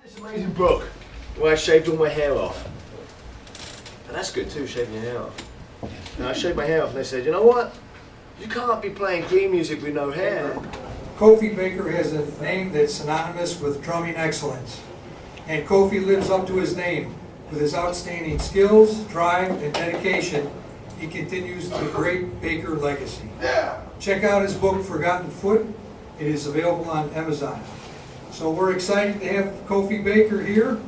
This amazing book where I shaved all my hair off. And that's good too, shaving your hair off. And I shaved my hair off and they said, you know what? You can't be playing green music with no hair. Kofi Baker has a name that's synonymous with drumming excellence. And Kofi lives up to his name. With his outstanding skills, drive, and dedication, he continues the great Baker legacy. Check out his book, Forgotten Foot. It is available on Amazon. So we're excited to have Kofi Baker here.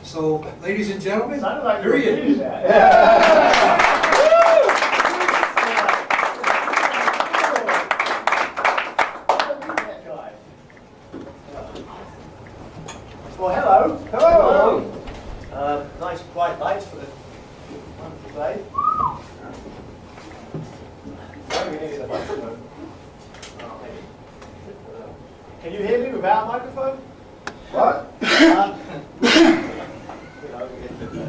So, ladies and gentlemen, here he is. Well, hello. Hello. Nice bright lights for the wonderful day. Can you hear me without a microphone? What?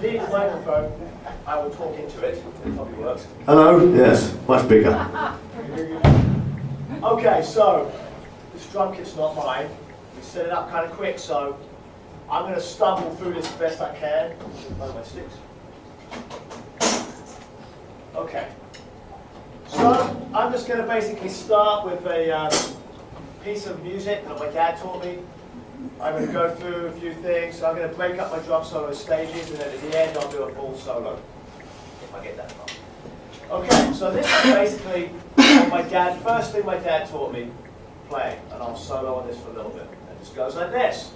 Need a microphone. I will talk into it. It probably works. Hello. Yes, much bigger. Okay, so this drum kit's not mine. We set it up kind of quick, so I'm going to stumble through this as best I can. Find my sticks. Okay. So I'm just going to basically start with a piece of music that my dad taught me. I'm going to go through a few things. So I'm going to break up my drum solo stages, and then at the end I'll do a full solo, if I get that far. Okay, so this is basically what first thing my dad taught me playing, and I'll solo on this for a little bit. It just goes like this.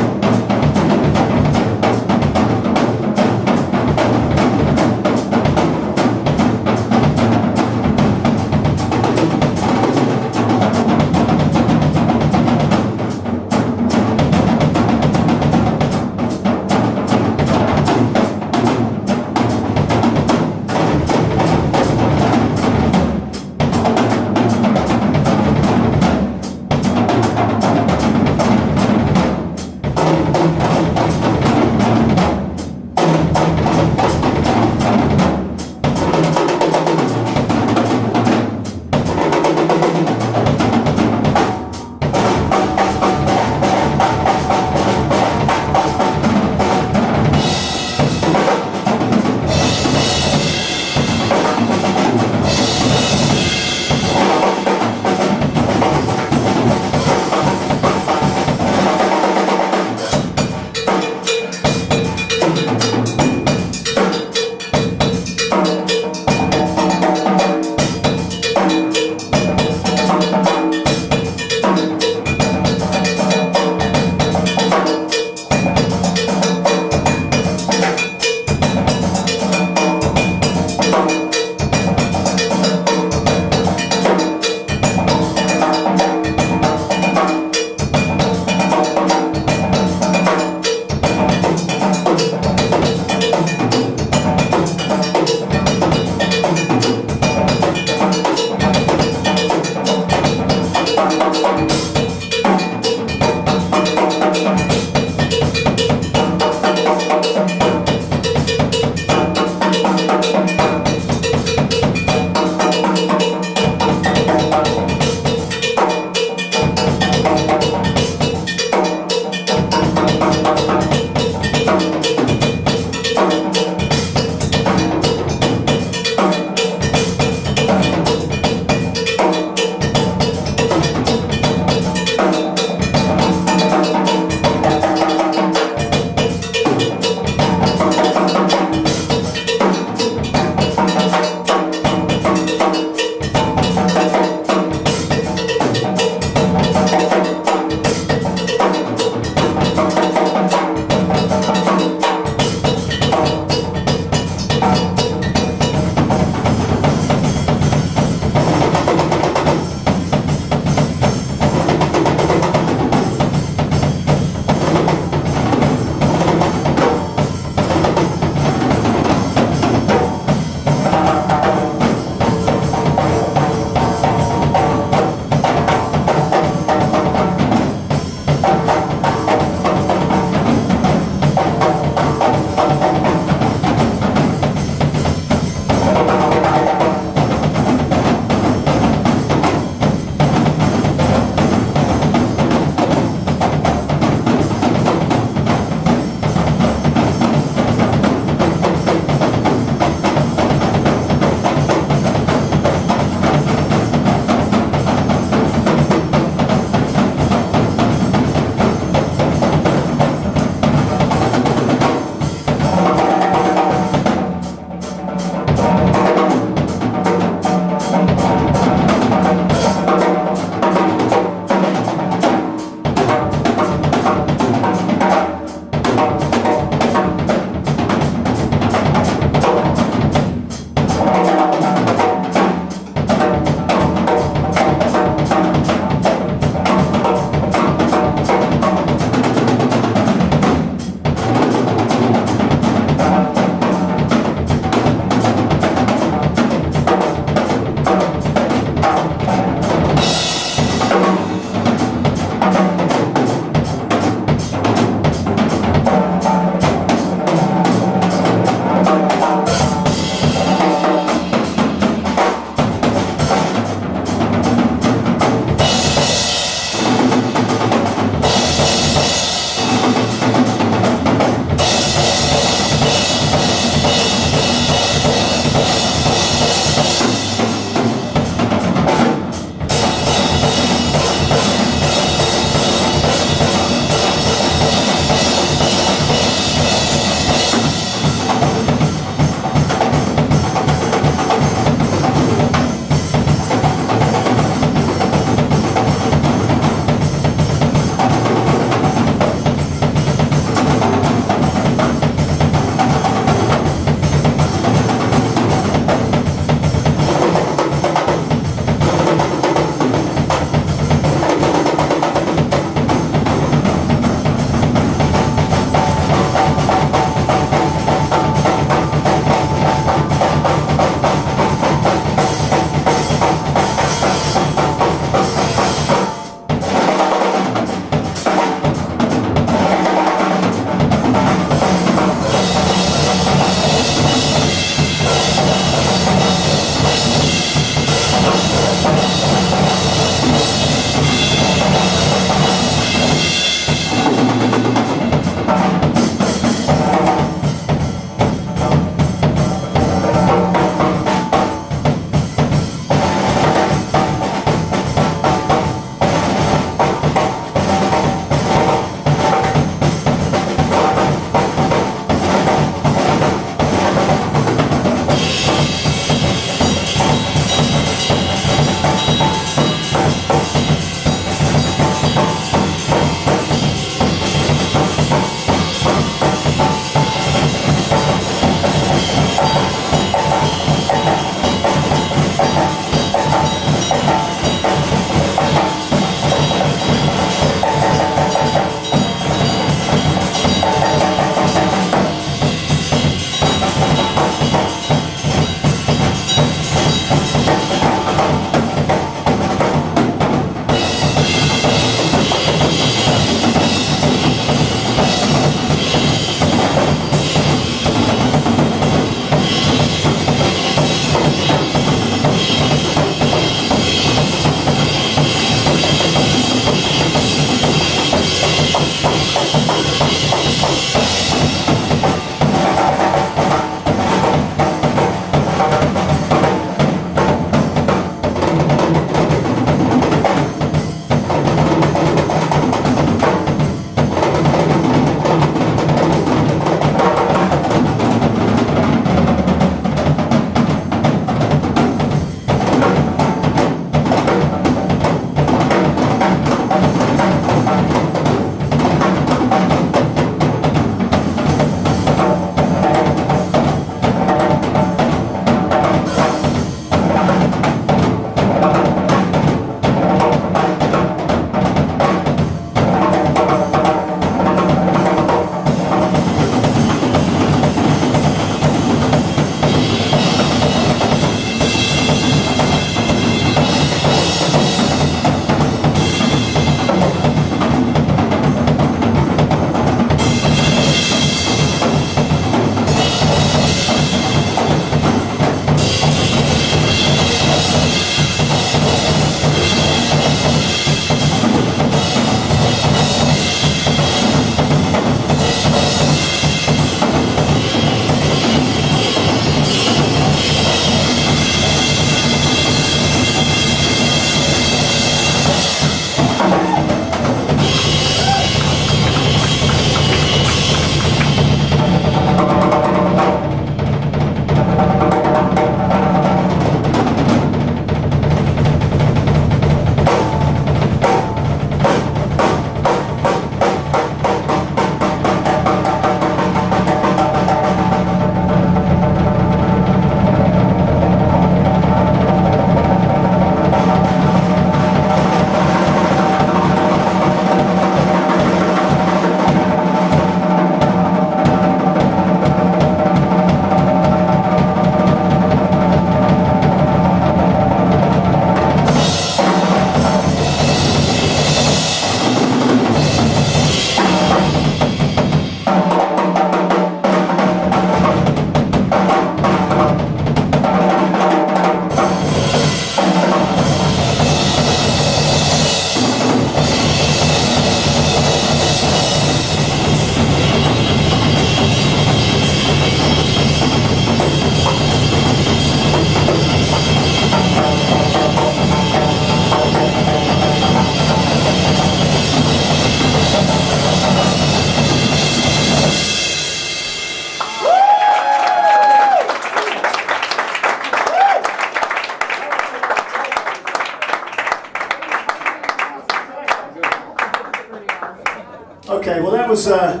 Okay, well that was the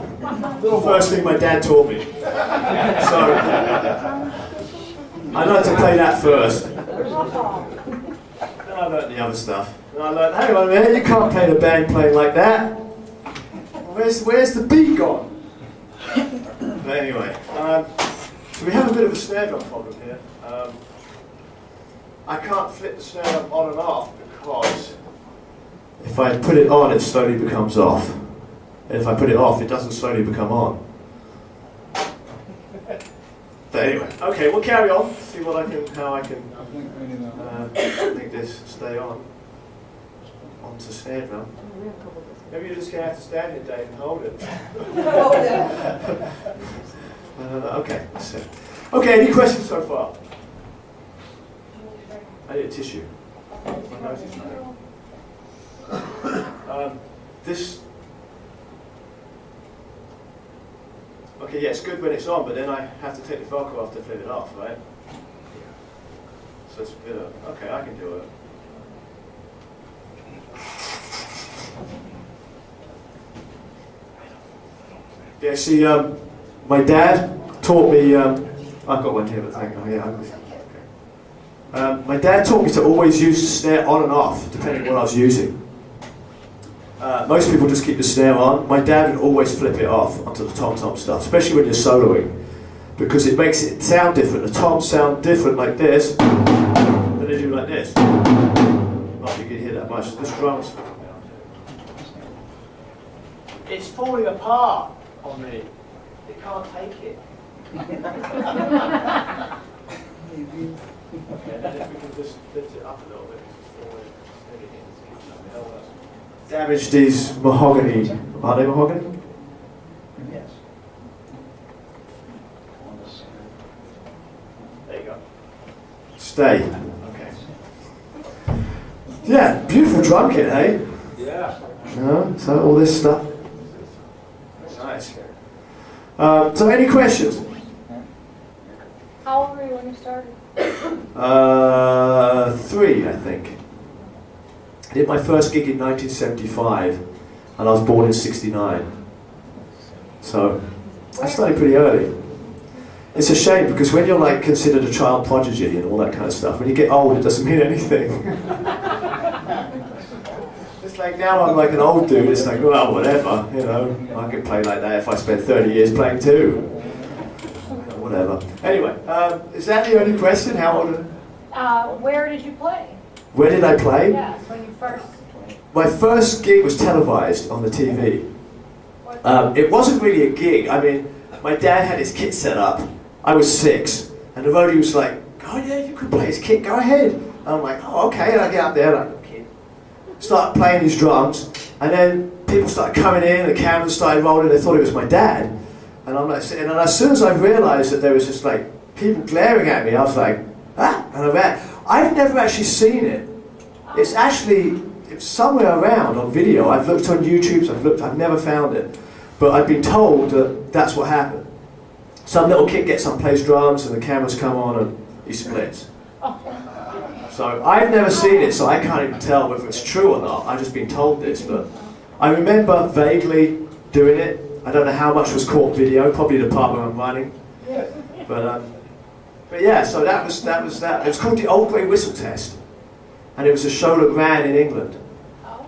first thing my dad taught me. So I learned to play that first. Then I learned the other stuff. And I learned, hang on a minute, you can't play the band playing like that. Where's the beat gone? But anyway, so we have a bit of a snare drum problem here. I can't flip the snare drum on and off because if I put it on, it slowly becomes off. And if I put it off, it doesn't slowly become on. But anyway, okay, we'll carry on. See what how I can make this stay on. Onto snare drum. Maybe you're just going to have to stand here, Dave, and hold it. Okay, let's see. Okay, any questions so far? I need a tissue. My nose is running. This. Okay, yeah, it's good when it's on, but then I have to take the Velcro off to flip it off, right? So it's a bit of, okay, I can do it. Yeah, see, my dad taught me, I've got one here, but thank you. Yeah, my dad taught me to always use the snare on and off, depending on what I was using. Most people just keep the snare on. My dad would always flip it off onto the tom-tom stuff, especially when you're soloing, because it makes it sound different. The toms sound different like this than they do like this. Not that you can hear that much. This drums. It's falling apart on me. It can't take it. Okay, then if we can just lift it up a little bit, it's falling. Damage these mahogany. Are they mahogany? Yes. There you go. Stay. Okay. Yeah, beautiful drum kit, hey? Yeah. So all this stuff. Nice. So any questions? How old were you when you started? 3, I think. I did my first gig in 1975, and I was born in '69. So I started pretty early. It's a shame because when you're like considered a child prodigy and all that kind of stuff, when you get old, it doesn't mean anything. It's like now I'm like an old dude. It's like, well, whatever, you know. I could play like that if I spent 30 years playing too. Whatever. Anyway, is that the only question? How old? Where did you play? Where did I play? Yeah, when you first. My first gig was televised on the TV. It wasn't really a gig. I mean, my dad had his kit set up. I was 6, and the roadie was like, "Oh yeah, you can play his kit. Go ahead." And I'm like, "Oh okay." And I get up there like a kid, start playing his drums, and then people started coming in. The cameras started rolling. They thought it was my dad, and I'm like, and as soon as I realised that there was just like people glaring at me, I was like, "Ah!" And I ran. I've never actually seen it. It's somewhere around on video. I've looked on YouTube, I've never found it. But I've been told that that's what happened. Some little kid gets up, plays drums, and the cameras come on and he splits. So I've never seen it, so I can't even tell whether it's true or not. I've just been told this, but I remember vaguely doing it. I don't know how much was caught video, probably the part where I'm running. But yeah, so that was that. It was called the Old Grey Whistle Test. And it was a show that ran in England.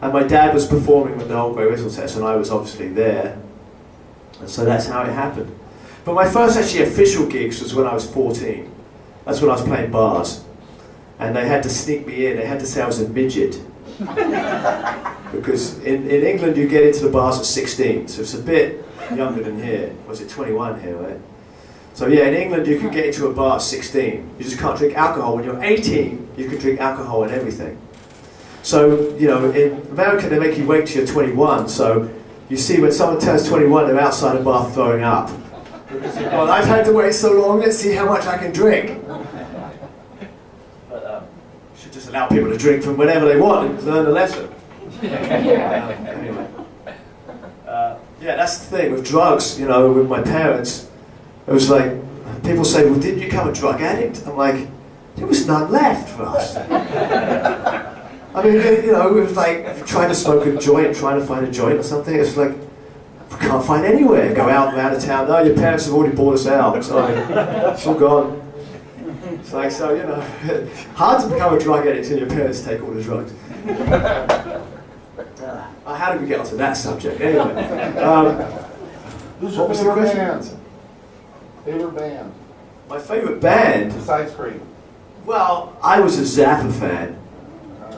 And my dad was performing with the Old Grey Whistle Test, and I was obviously there. And so that's how it happened. But my first actually official gigs was when I was 14. That's when I was playing bars. And they had to sneak me in. They had to say I was a midget. Because in England you get into the bars at 16, so it's a bit younger than here. Was it 21 here, right? So yeah, in England you can get into a bar at 16. You just can't drink alcohol. When you're 18, you can drink alcohol and everything. So, you know, in America they make you wait till you're 21. So you see when someone turns 21, they're outside a bar throwing up. Well, I've had to wait so long, let's see how much I can drink. But should just allow people to drink from whenever they want and learn the lesson. Anyway. Yeah, that's the thing with drugs, you know, with my parents. It was like, people say, well, didn't you become a drug addict? I'm like, there was none left for us. I mean, you know, it was like trying to smoke a joint, trying to find a joint or something. It's like, can't find anywhere. Go out of town. No, your parents have already bought us out. Sorry, it's all gone. It's like, so, you know, hard to become a drug addict until your parents take all the drugs. How did we get onto that subject? Anyway. Who's What your was the favorite question? band? Favorite band My favourite band? besides Creed? Well, I was a Zappa fan.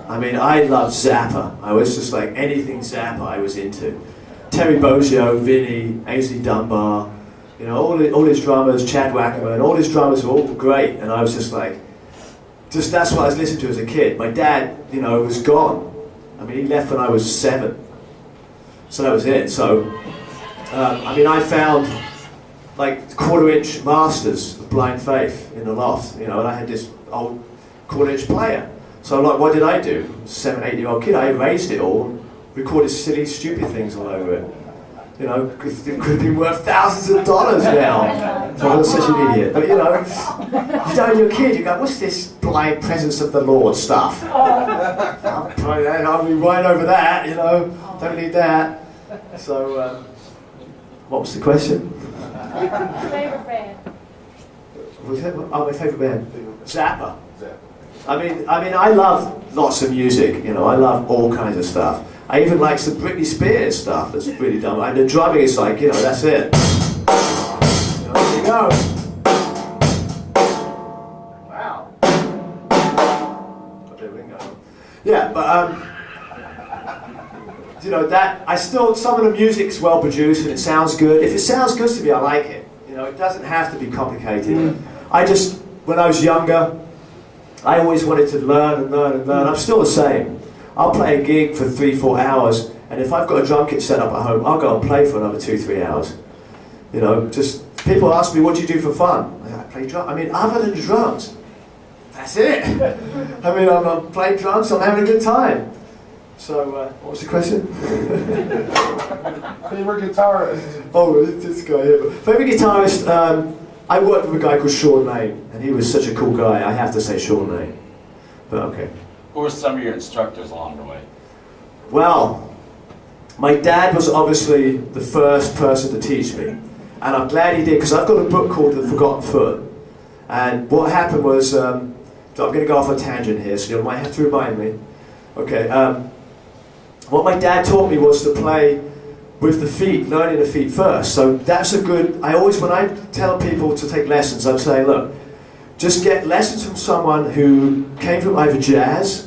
I mean, I loved Zappa. I was just like anything Zappa I was into. Terry Bozzio, Vinny, Ainsley Dunbar, you know, all his drummers, Chad Wackerman, all his drummers were all great. And I was just like, that's what I was listening to as a kid. My dad, you know, was gone. I mean, he left when I was 7. So that was it. So, I mean, I found like 1/4-inch masters of Blind Faith in the loft, you know, and I had this old 1/4-inch player. So like, what did I do? 7, 8-year-old kid, I erased it all, recorded silly, stupid things all over it. You know, it could have been worth thousands of dollars now. So I was such an idiot. But you know, you're a kid, you go, what's this blind presence of the Lord stuff? I'll be right over that, you know, don't need that. So, what was the question? Favorite band? What was it? Oh, my favourite band? Zappa. I mean, I love lots of music, you know, I love all kinds of stuff. I even like some Britney Spears stuff that's really dumb. And the drumming is like, you know, that's it. You know, there you go. Wow. There we go. Yeah, but, you know, some of the music's well produced and it sounds good. If it sounds good to me, I like it. You know, it doesn't have to be complicated. When I was younger, I always wanted to learn and learn and learn. I'm still the same. I'll play a gig for 3-4 hours, and if I've got a drum kit set up at home, I'll go and play for another 2-3 hours. You know, just people ask me, what do you do for fun? I play drums. I mean, other than drums, that's it. I mean, I'm playing drums, I'm having a good time. So, what was the question? Favorite guitarist? Oh, this guy here. Favorite guitarist? I worked with a guy called Sean Lane, and he was such a cool guy. I have to say Sean Lane. But okay. Who were some of your instructors along the way? Well, my dad was obviously the first person to teach me. And I'm glad he did, because I've got a book called The Forgotten Foot. And what happened was, so I'm going to go off a tangent here, so you might have to remind me. Okay, what my dad taught me was to play with the feet, learning the feet first. So that's a good, when I tell people to take lessons, I'm saying, look, just get lessons from someone who came from either jazz,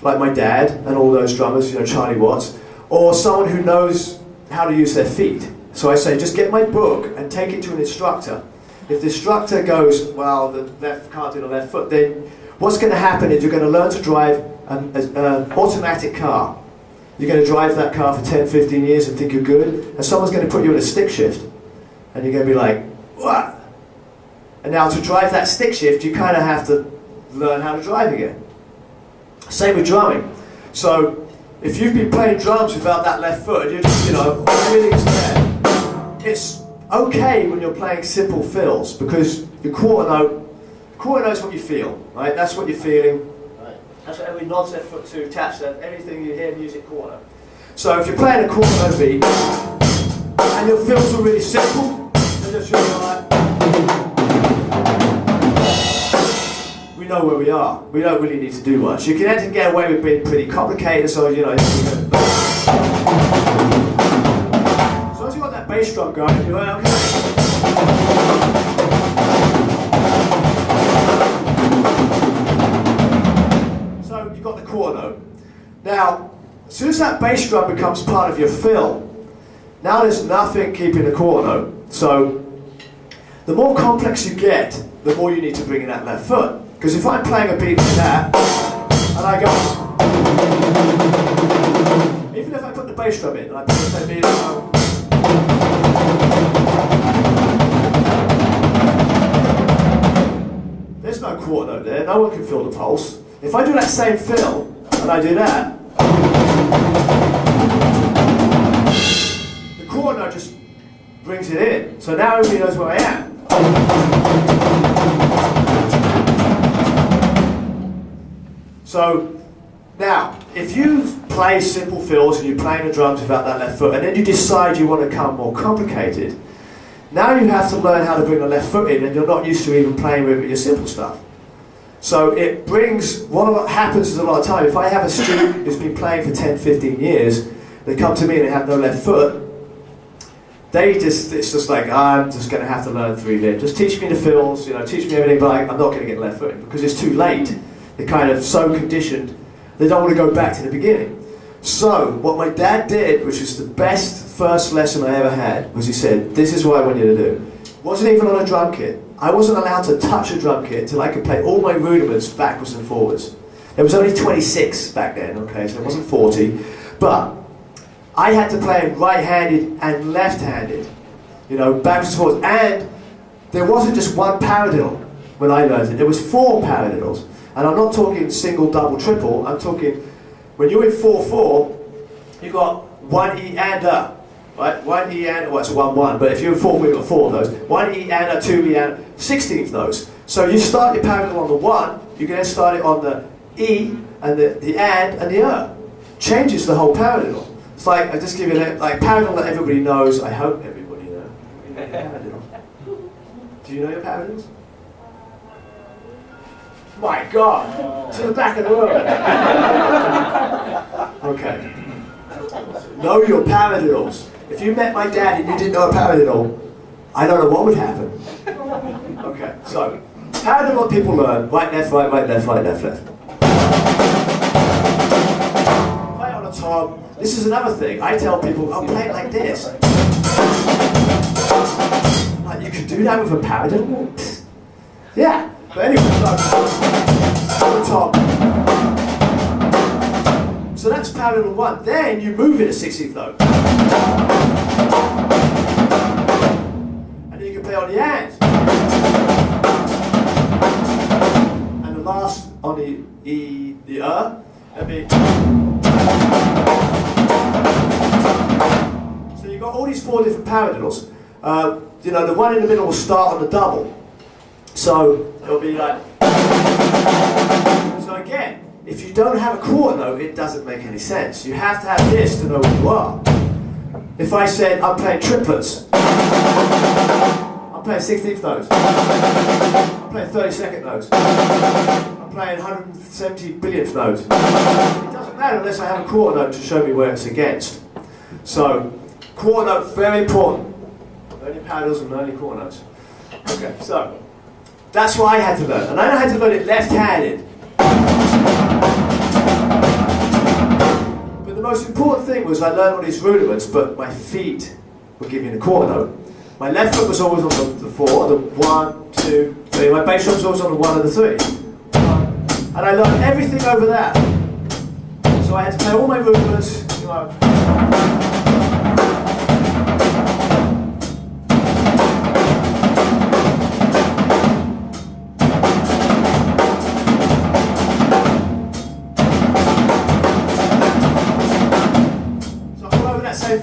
like my dad and all those drummers, you know, Charlie Watts, or someone who knows how to use their feet. So I say, just get my book and take it to an instructor. If the instructor goes, well, the left can't do the left foot, then what's going to happen is you're going to learn to drive an automatic car. You're going to drive that car for 10, 15 years and think you're good, and someone's going to put you in a stick shift, and you're going to be like, what? And now to drive that stick shift, you kind of have to learn how to drive again. Same with drumming. So if you've been playing drums without that left foot, you're just, you know, everything's there. It's okay when you're playing simple fills, because your quarter note's what you feel, right? That's what you're feeling. Right. That's what everybody nods their foot to, taps their, everything you hear music quarter. So if you're playing a quarter note beat, and your fills are really simple, they're just really like, we know where we are. We don't really need to do much. You can actually get away with being pretty complicated, so you know. As long as you got that bass drum going, you're like, okay. So you've got the quarter note. Now, as soon as that bass drum becomes part of your fill, now there's nothing keeping the quarter note. So the more complex you get, the more you need to bring in that left foot. Because if I'm playing a beat like that, and I go, even if I put the bass drum in, and I put the same beat, there's no quarter note there, no one can feel the pulse. If I do that same fill, and I do that, the quarter note just brings it in. So now everybody knows where I am. So, now, if you play simple fills and you're playing the drums without that left foot, and then you decide you want to become more complicated, now you have to learn how to bring the left foot in, and you're not used to even playing with your simple stuff. So it brings, what happens is a lot of time, if I have a student who's been playing for 10, 15 years, they come to me and they have no left foot, it's just like, I'm just going to have to learn 3-lit. Just teach me the fills, teach me everything, but I'm not going to get left foot because it's too late. They're kind of so conditioned, they don't want to go back to the beginning. So what my dad did, which is the best first lesson I ever had, was he said, this is what I want you to do. It wasn't even on a drum kit. I wasn't allowed to touch a drum kit until I could play all my rudiments backwards and forwards. There was only 26 back then, okay, so it wasn't 40. But I had to play right-handed and left-handed, backwards and forwards. And there wasn't just one paradiddle when I learned it. There was 4 paradiddles. And I'm not talking single, double, triple. I'm talking, when you're in 4/4, you've got 1 E and a. Right? 1 E and, well, it's 1/1, but if you're in 4, we've got 4 of those. 1 E and a, 2 E and a, 16th those. So you start your paradiddle on the 1, you can then start it on the E, and the and the changes the whole paradiddle. It's like, I just give you like paradiddle that everybody knows, I hope everybody knows. Paradiddle. Do you know your paradiddles? My God, to the back of the room. Okay. Know your paradiddles. If you met my dad and you didn't know a paradiddle, I don't know what would happen. Okay, so paradiddle what people learn: right, left, right, left, right, left, left. Play on a tom. This is another thing. I tell people, I'll play it like this. Like, you can do that with a paradiddle? Yeah. But anyway, so on the top. So that's paradiddle 1. Then you move it a 16th note. And then you can play on the and. And the last on the E, the that'd be. So you've got all these 4 different paradiddles. The one in the middle will start on the double. So it'll be like. So again, if you don't have a quarter note, it doesn't make any sense. You have to have this to know where you are. If I said I'm playing triplets, I'm playing 16th notes, I'm playing 32nd notes, I'm playing 170 billionth notes. It doesn't matter unless I have a quarter note to show me where it's against. So quarter note, very important. Learn your paradiddles and learn your quarter notes. Okay, so that's what I had to learn. And I had to learn it left-handed. But the most important thing was I learned all these rudiments, but my feet were giving the quarter note. My left foot was always on the 4, the 1, 2, 3. My bass drum was always on the 1 and the 3. And I learned everything over that. So I had to play all my rudiments,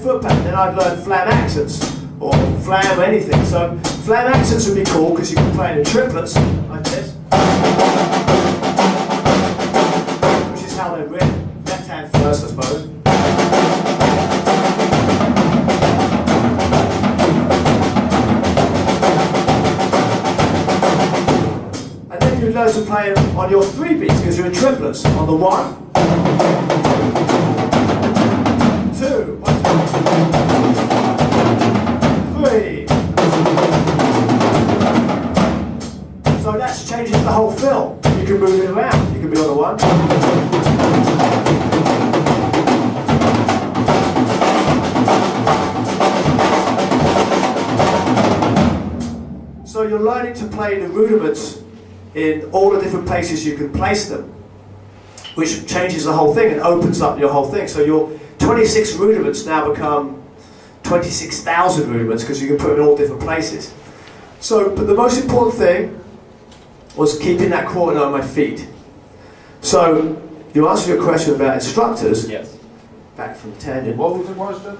foot pattern, then I'd learn flam accents or flam anything. So flam accents would be cool because you can play in triplets like this, which is how they're written. Left hand first, I suppose. And then you learn to play on your 3 beats because you're in triplets on the 1. 2, 1, 2, 3. So that changes the whole fill. You can move it around. You can be on the 1. So you're learning to play the rudiments in all the different places you can place them, which changes the whole thing and opens up your whole thing. So your 26 rudiments now become 26,000 rudiments because you can put them in all different places. So, but the most important thing was keeping that quarter note on my feet. So, you asked your question about instructors. Yes. Back from tangent. What was the question?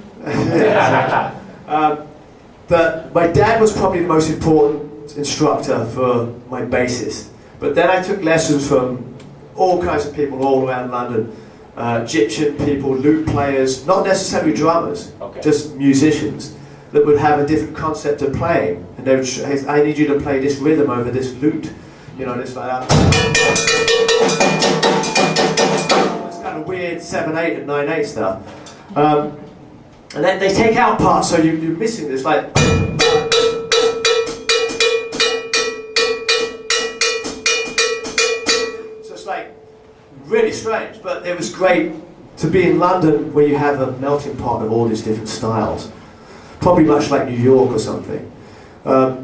But my dad was probably the most important instructor for my bassist. But then I took lessons from all kinds of people all around London. Egyptian people, lute players, not necessarily drummers, Okay. just musicians, that would have a different concept of playing. And they would say, I need you to play this rhythm over this lute. You know, this like that. It's kind of weird 7/8 and 9/8 stuff. And then they take out parts, so you're missing this, like. So it's like really strange, but it was great to be in London where you have a melting pot of all these different styles. Probably much like New York or something.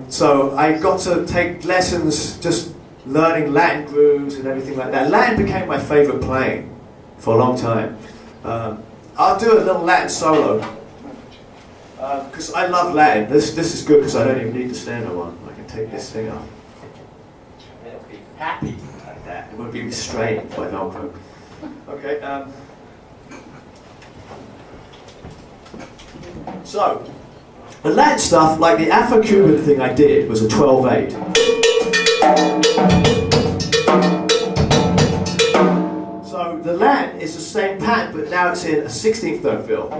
So I got to take lessons just learning Latin grooves and everything like that. Latin became my favorite playing for a long time. I'll do a little Latin solo because I love Latin. This is good because I don't even need the standard one. I can take this thing off. It'll be happy like that. It won't be restrained by Velcro. Okay. So, the Latin stuff, like the Afro-Cuban thing I did, was a 12/8. So the Latin is the same pattern, but now it's in a 16th third fill.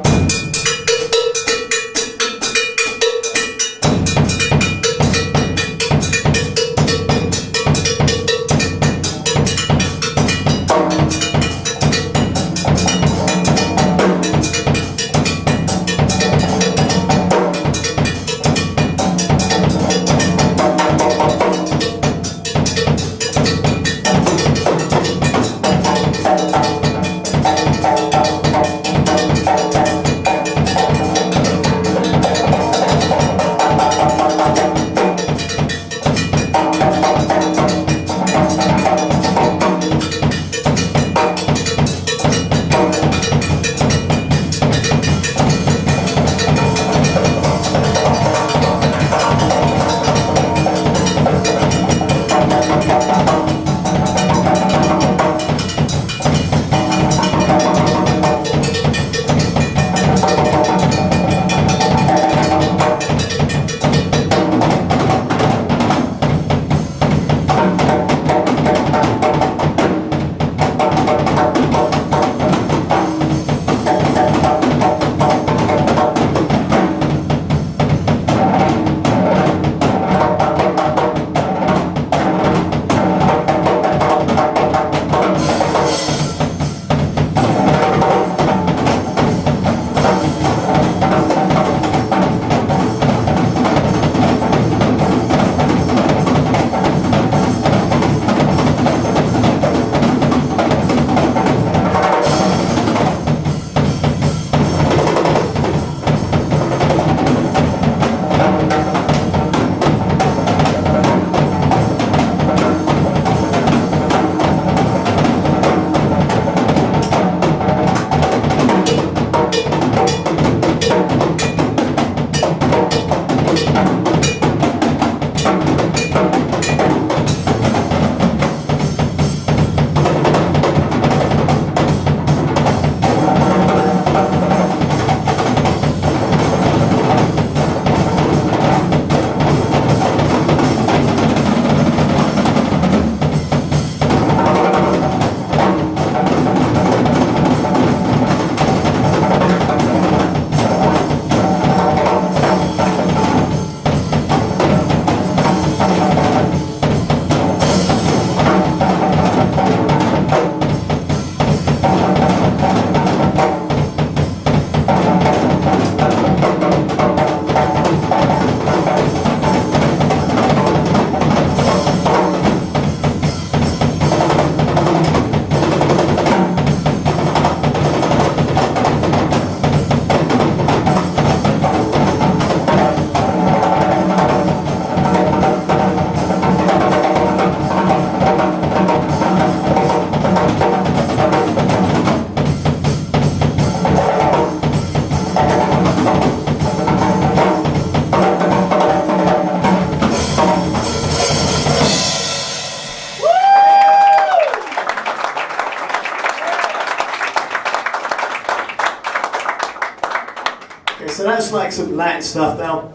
So that's like some Latin stuff. Now,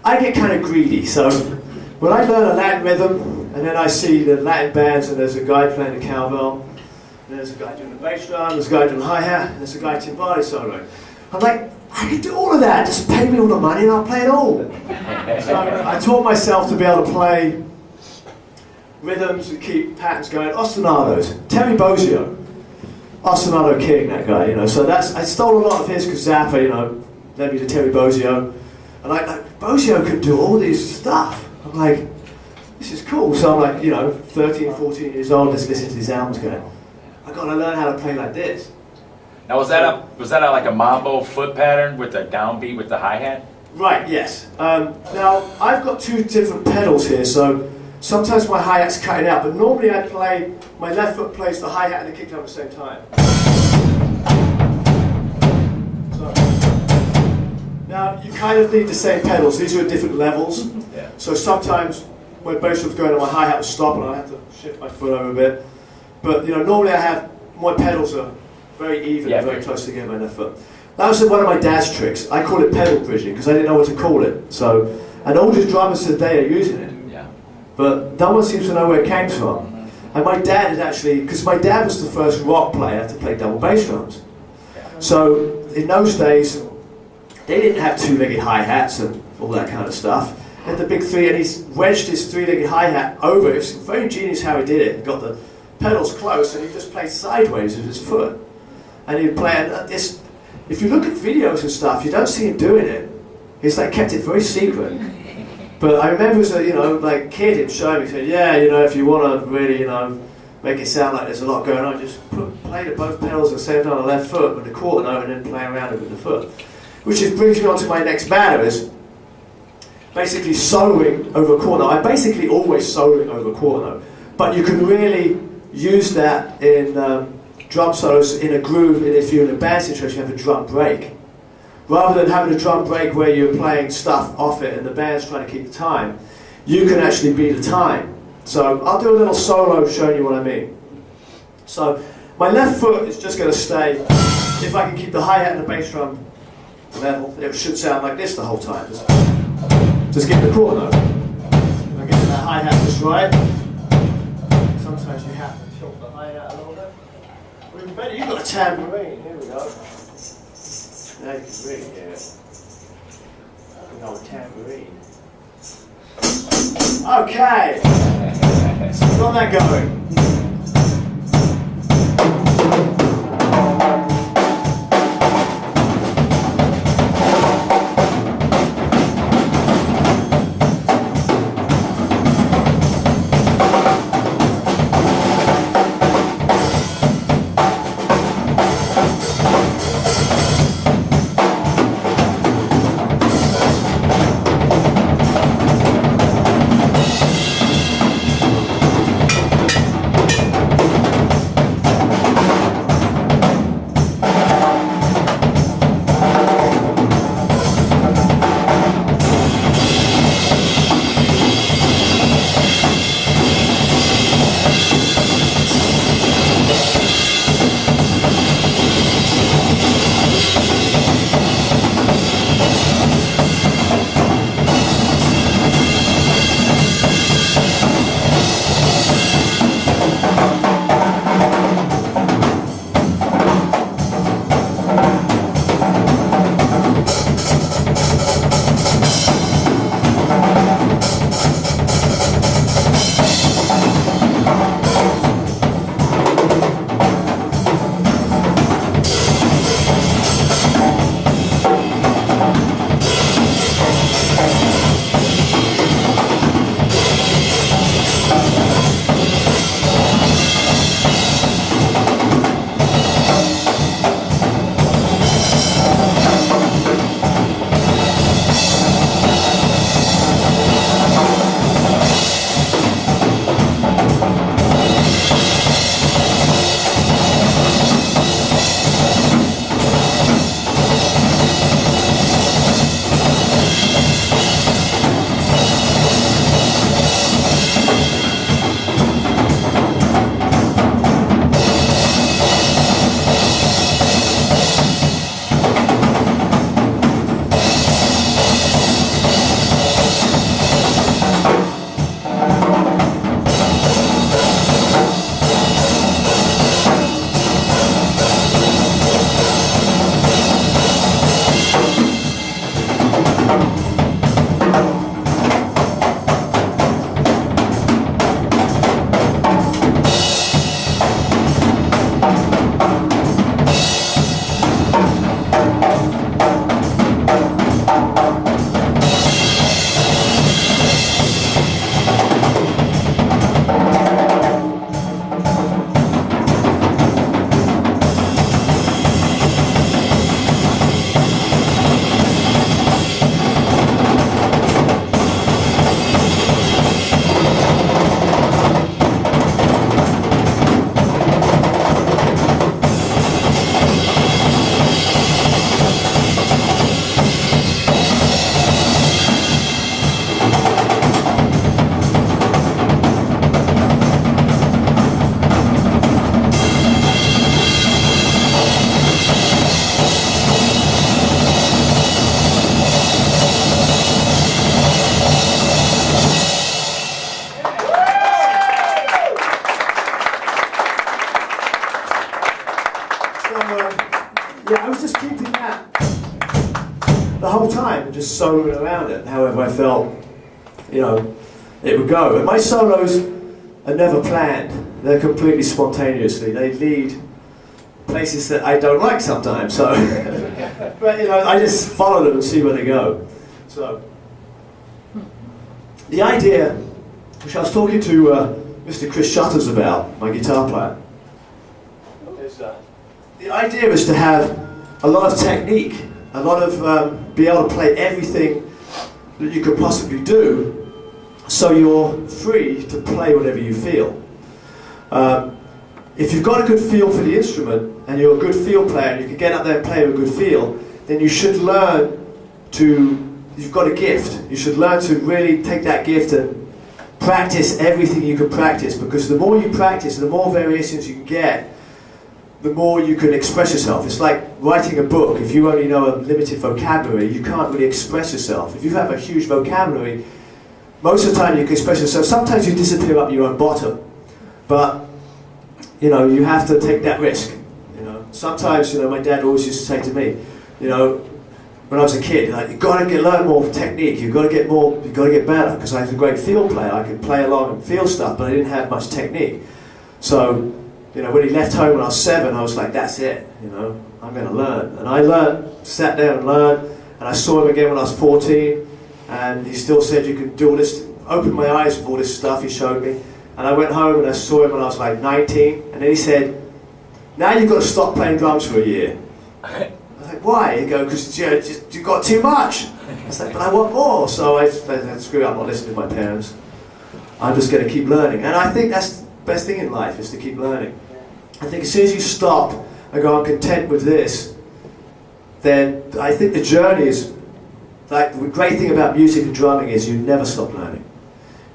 I get kind of greedy, so when I learn a Latin rhythm, and then I see the Latin bands and there's a guy playing the cowbell, There's a guy doing the bass drum, there's a guy doing the hi-hat, and there's a guy timbali soloing. I'm like, I can do all of that, just pay me all the money and I'll play it all. So I taught myself to be able to play rhythms and keep patterns going. Ostinatos, Terry Bozzio, ostinato king, that guy, you know. So I stole a lot of his because Zappa, you know, led me to Terry Bozzio. And Bozzio could do all this stuff. I'm like, this is cool. So I'm like, you know, 13, 14 years old, just listening to these albums going, I've got to learn how to play like this. Now was that like a mambo foot pattern with the downbeat with the hi-hat? Right, yes. Now, I've got two different pedals here, so sometimes my hi-hat's cutting out, but normally I play, my left foot plays the hi-hat and the kick drum at the same time. So, now, you kind of need the same pedals. These are at different levels. Yeah. So sometimes when bass drum's going on, my hi-hat will stop and I have to shift my foot over a bit. But, you know, normally my pedals are very even, yeah, very close together, my left foot. That was one of my dad's tricks. I call it pedal bridging because I didn't know what to call it. So, and all the drummers today are using it. Yeah. But no one seems to know where it came from. And my dad had actually, because my dad was the first rock player to play double bass drums. So in those days, they didn't have two-legged hi-hats and all that kind of stuff. They had the big three, and he wedged his three-legged hi-hat over. It was very ingenious how he did it. He got the pedals close, and he just played sideways with his foot. And he'd play, and this, if you look at videos and stuff, you don't see him doing it. He's like kept it very secret. But I remember as a, you know, like kid, him showing me, he said, yeah, you know, if you want to really, you know, make it sound like there's a lot going on, just play both pedals at the same time on the left foot with the quarter note and then play around it with the foot. Which brings me on to my next matter, is basically soloing over a quarter note. I'm basically always soloing over a quarter note. But you can really use that in drum solos in a groove, and if you're in a band situation, you have a drum break. Rather than having a drum break where you're playing stuff off it and the band's trying to keep the time, you can actually beat the time. So I'll do a little solo showing you what I mean. So my left foot is just going to stay, if I can keep the hi-hat and the bass drum level, it should sound like this the whole time. Just get the quarter note. If I get that hi-hat just right, sometimes you have to tilt the hi-hat a little bit. Or even better, you've got a tambourine. Here we go. Now you can really hear it. An old tambourine. Okay. So we've got that going. Yeah, I was just keeping that the whole time, just soloing around it, however I felt, you know, it would go. And my solos are never planned. They're completely spontaneously. They lead places that I don't like sometimes, so. But, you know, I just follow them and see where they go. So, the idea, which I was talking to Mr. Chris Shutters about, my guitar player, is the idea is to have a lot of technique, a lot of be able to play everything that you could possibly do, so you're free to play whatever you feel. If you've got a good feel for the instrument and you're a good feel player and you can get up there and play with a good feel, then you should learn to, you've got a gift, you should learn to really take that gift and practice everything you can practice, because the more you practice, the more variations you can get, the more you can express yourself. It's like writing a book. If you only know a limited vocabulary, you can't really express yourself. If you have a huge vocabulary, most of the time you can express yourself. Sometimes you disappear up your own bottom, but you know, you have to take that risk. You know, sometimes, you know, my dad always used to say to me, you know, when I was a kid, like, you've got to learn more technique. You've got to get more. You've got to get better. Because I was a great feel player. I could play along and feel stuff, but I didn't have much technique. So, you know, when he left home when I was 7, I was like, that's it. You know, I'm going to learn. And I learned, sat down and learned. And I saw him again when I was 14, and he still said you could do all this. Opened my eyes with all this stuff he showed me. And I went home and I saw him when I was like 19, and then he said, now you've got to stop playing drums for a year. I was like, why? He'd go, because you've got too much. I was like, but I want more. So I said, screw it, I'm not listening to my parents. I'm just going to keep learning. And I think that's the best thing in life, is to keep learning. I think as soon as you stop and go, I'm content with this, then I think the journey is, like, the great thing about music and drumming is you never stop learning.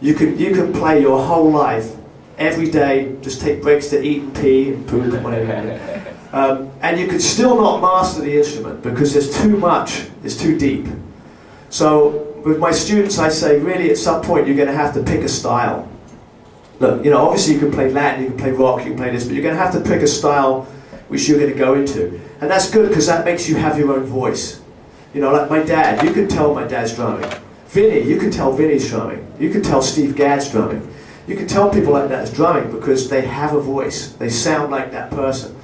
You can play your whole life, every day, just take breaks to eat and pee and poop and whatever. And you can still not master the instrument because there's too much, it's too deep. So with my students I say, really at some point you're going to have to pick a style. Look, you know, obviously you can play Latin, you can play rock, you can play this, but you're going to have to pick a style which you're going to go into. And that's good because that makes you have your own voice. You know, like my dad, you can tell my dad's drumming. Vinny, you can tell Vinny's drumming. You can tell Steve Gadd's drumming. You can tell people like that is drumming because they have a voice. They sound like that person.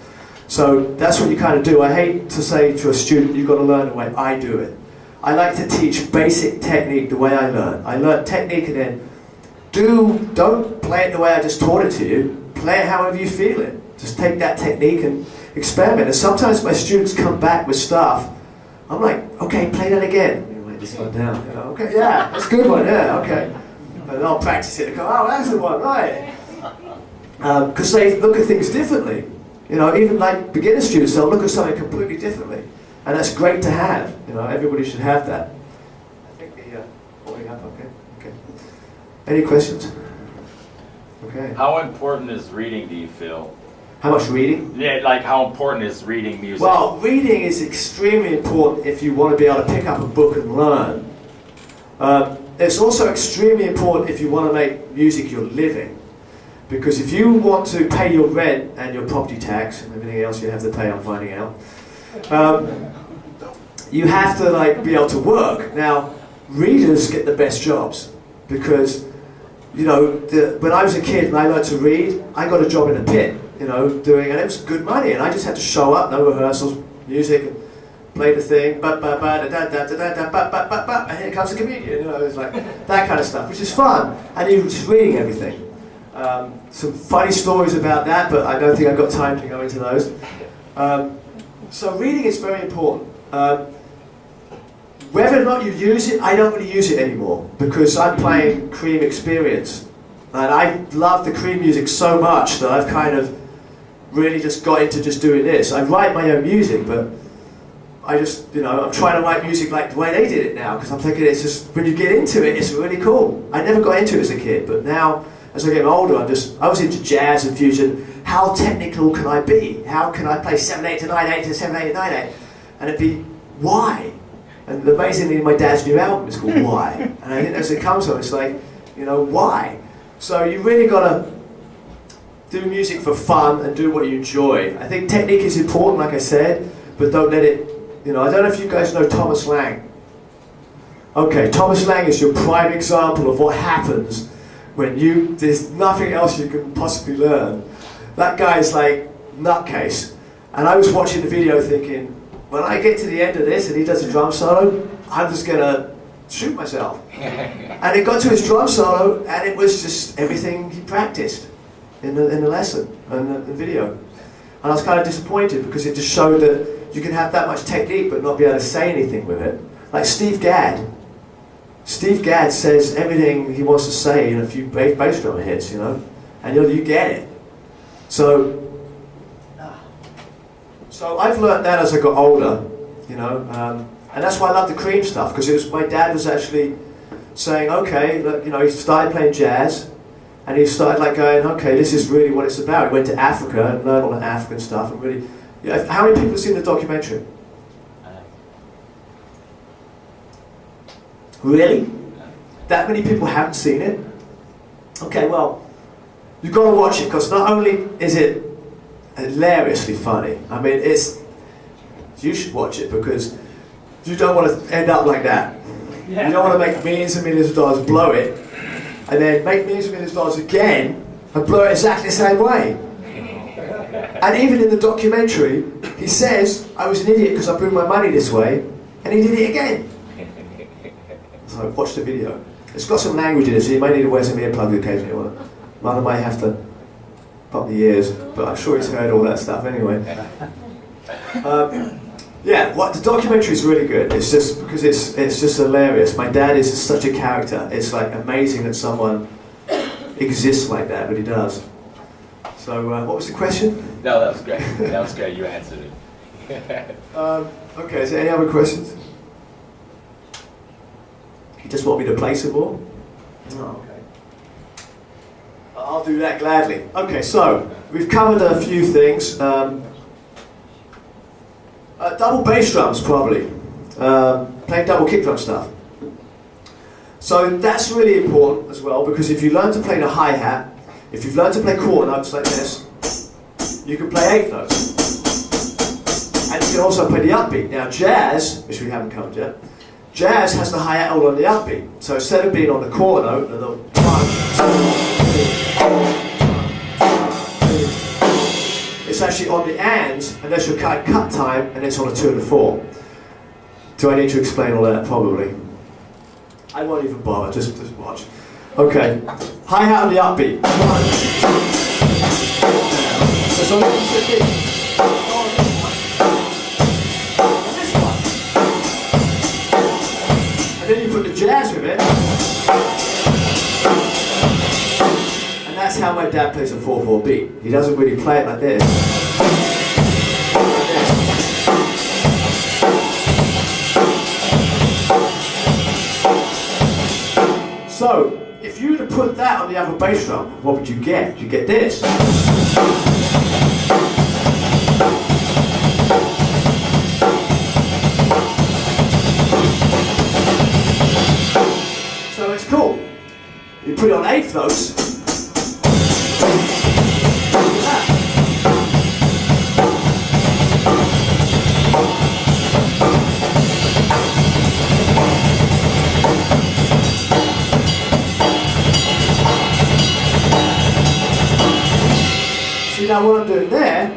So that's what you kind of do. I hate to say to a student, you've got to learn the way I do it. I like to teach basic technique the way I learn. I learn technique and then don't play it the way I just taught it to you. Play it however you feel it. Just take that technique and experiment. And sometimes my students come back with stuff. I'm like, okay, play that again. This one down. You know, okay, yeah, that's a good one, yeah, okay. And I'll practice it and go, oh, that's the one, right. Because they look at things differently. You know, even like beginner students, they'll look at something completely differently. And that's great to have. You know, everybody should have that. I think the holding up, okay. Any questions? Okay. How important is reading, do you feel? How much reading? Yeah, like how important is reading music? Well, reading is extremely important if you want to be able to pick up a book and learn. It's also extremely important if you want to make music your living. Because if you want to pay your rent and your property tax and everything else you have to pay, I'm finding out, you have to like be able to work. Now, readers get the best jobs because, you know, when I was a kid and I learned to read, I got a job in a pit, you know, doing, and it was good money, and I just had to show up, no rehearsals, music, and play the thing, and here comes the comedian, you know, it's like that kind of stuff, which is fun, and you're just reading everything. Some funny stories about that, but I don't think I've got time to go into those. So reading is very important. Whether or not you use it, I don't really use it anymore because I'm playing Cream Experience. And I love the Cream music so much that I've kind of really just got into just doing this. I write my own music, but I just, you know, I'm trying to write music like the way they did it now because I'm thinking it's just, when you get into it, it's really cool. I never got into it as a kid, but now, as I get older, I was into jazz and fusion. How technical can I be? How can I play 7/8 to 9/8 to 7/8 to 9/8? And it'd be, why? And amazingly, my dad's new album is called Why. And I think as it comes on, it's like, you know, why? So you really got to do music for fun and do what you enjoy. I think technique is important, like I said, but don't let it, you know, I don't know if you guys know Thomas Lang. Okay, Thomas Lang is your prime example of what happens when there's nothing else you can possibly learn. That guy's like nutcase. And I was watching the video thinking, when I get to the end of this and he does a drum solo, I'm just gonna shoot myself. And it got to his drum solo and it was just everything he practiced in the lesson and the video. And I was kind of disappointed because it just showed that you can have that much technique but not be able to say anything with it. Like Steve Gadd. Steve Gadd says everything he wants to say in a few bass drum hits, you know, and you get it. So I've learned that as I got older, you know, and that's why I love the Cream stuff, because my dad was actually saying, okay, look, you know, he started playing jazz, and he started like going, okay, this is really what it's about. He went to Africa and learned all the African stuff, and really, you know, how many people have seen the documentary? Really? That many people haven't seen it? Okay, well, you've got to watch it, because not only is it hilariously funny, I mean, you should watch it, because you don't want to end up like that. Yeah. You don't want to make millions and millions of dollars, blow it, and then make millions and millions of dollars again, and blow it exactly the same way. And even in the documentary, he says, I was an idiot because I blew my money this way, and he did it again. So watch the video. It's got some language in it, so you may need to wear some earplugs occasionally. Mother might have to pop the ears, but I'm sure he's heard all that stuff anyway. Yeah, the documentary is really good. It's just because it's just hilarious. My dad is such a character. It's like amazing that someone exists like that, but he does. So what was the question? No, that was great. That was great. You answered it. Okay, is there any other questions? You just want me to play some more? Oh, okay. I'll do that gladly. Okay, so we've covered a few things. Double bass drums, probably. Playing double kick drum stuff. So that's really important as well, because if you learn to play the hi-hat, if you've learned to play quarter notes like this, you can play eighth notes. And you can also play the upbeat. Now jazz, which we haven't covered yet, jazz has the hi-hat all on the upbeat. So instead of being on the quarter note, the 1, 2, 3, it's actually on the ands, and there's your cut time, and it's on a 2 and a 4. Do I need to explain all that? Probably. I won't even bother, just watch. Okay, hi-hat on the upbeat. 1, 2, so then you put the jazz with it, and that's how my dad plays a 4/4 beat. He doesn't really play it like this. So, if you were to put that on the other bass drum, what would you get? You get this. So it's cool. You put it on eighth notes. Now what I'm doing there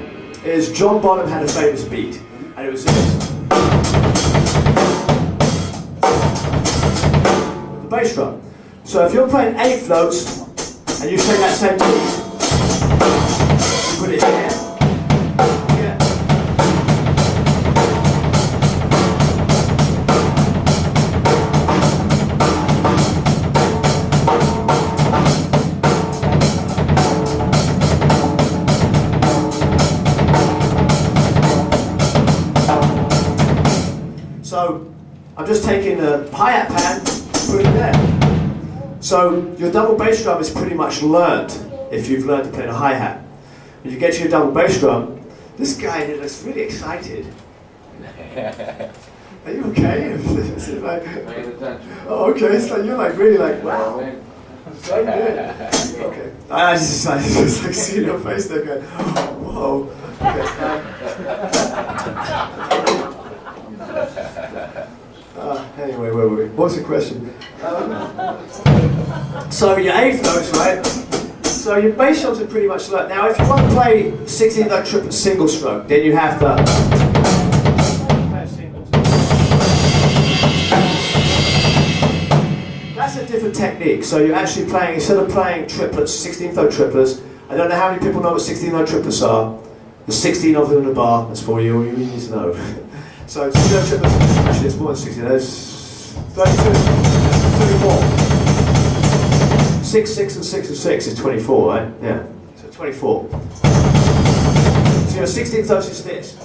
is John Bonham had a famous beat, and it was this. The bass drum. So if you're playing 8 notes and you play that same beat, you put it here. Yeah. So I'm just taking a hi-hat pan, put it there. So your double bass drum is pretty much learned if you've learned to play the hi-hat. When you get to your double bass drum, this guy looks really excited. Are you okay? Is it like, oh, okay. It's like you're like really like wow. So good. Okay. I just like see your face there going, whoa. Okay. Anyway, where were we? What's the question? So your 8th notes, right? So your bass drums are pretty much like. Now if you want to play 16th note triplet single stroke, then you have to play a single. That's a different technique. So you're actually playing, instead of playing triplets, 16th note triplets, I don't know how many people know what 16th note triplets are. There's 16 of them in the bar, that's for you, all you need to know. So 16th note triplets, actually it's more than 16, there's 32, 24. 6, 6 and 6 and 6 is 24, right? Yeah, so 24. So your 16th note is this.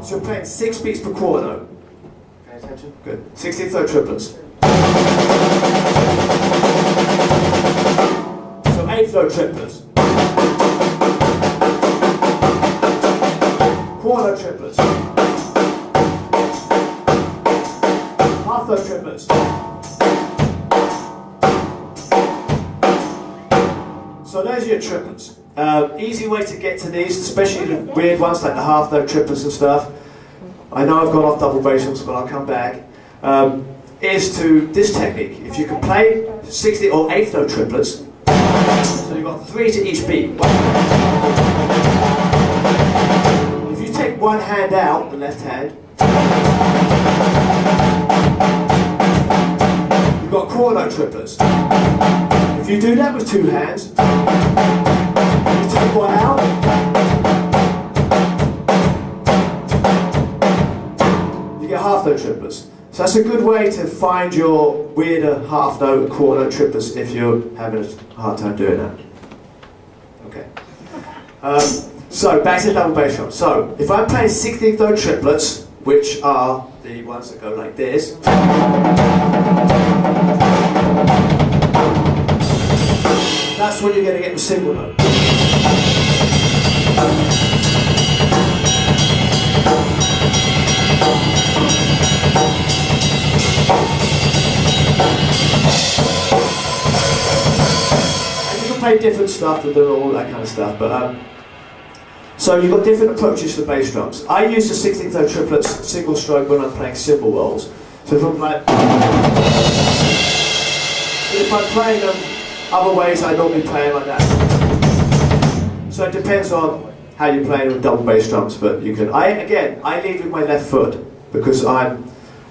So you're playing 6 beats per quarter note. Pay attention? Good. 16th note triplets. So 8th note triplets. Quarter note triplets. Half note triplets. So those are your triplets. Easy way to get to these, especially the weird ones like the half note triplets and stuff. I know I've gone off double bass drums, but I'll come back. Is to this technique. If you can play 60 or 8th note triplets, so you've got 3 to each beat. If you take one hand out, the left hand, you've got quarter note triplets. If you do that with 2 hands, you take one out, you get half note triplets. So that's a good way to find your weirder half note and quarter note triplets if you're having a hard time doing that. Okay. So back to double bass drum. So if I'm playing 16th note triplets, which are the ones that go like this, that's when you're going to get the single note. And you can play different stuff and do all that kind of stuff, but so you've got different approaches to the bass drums. I use the 16th note triplets single stroke when I'm playing cymbal rolls. So if I'm like, if I'm playing them other ways, I normally play them like that. So it depends on how you're playing with double bass drums, but you can. I lead with my left foot because I'm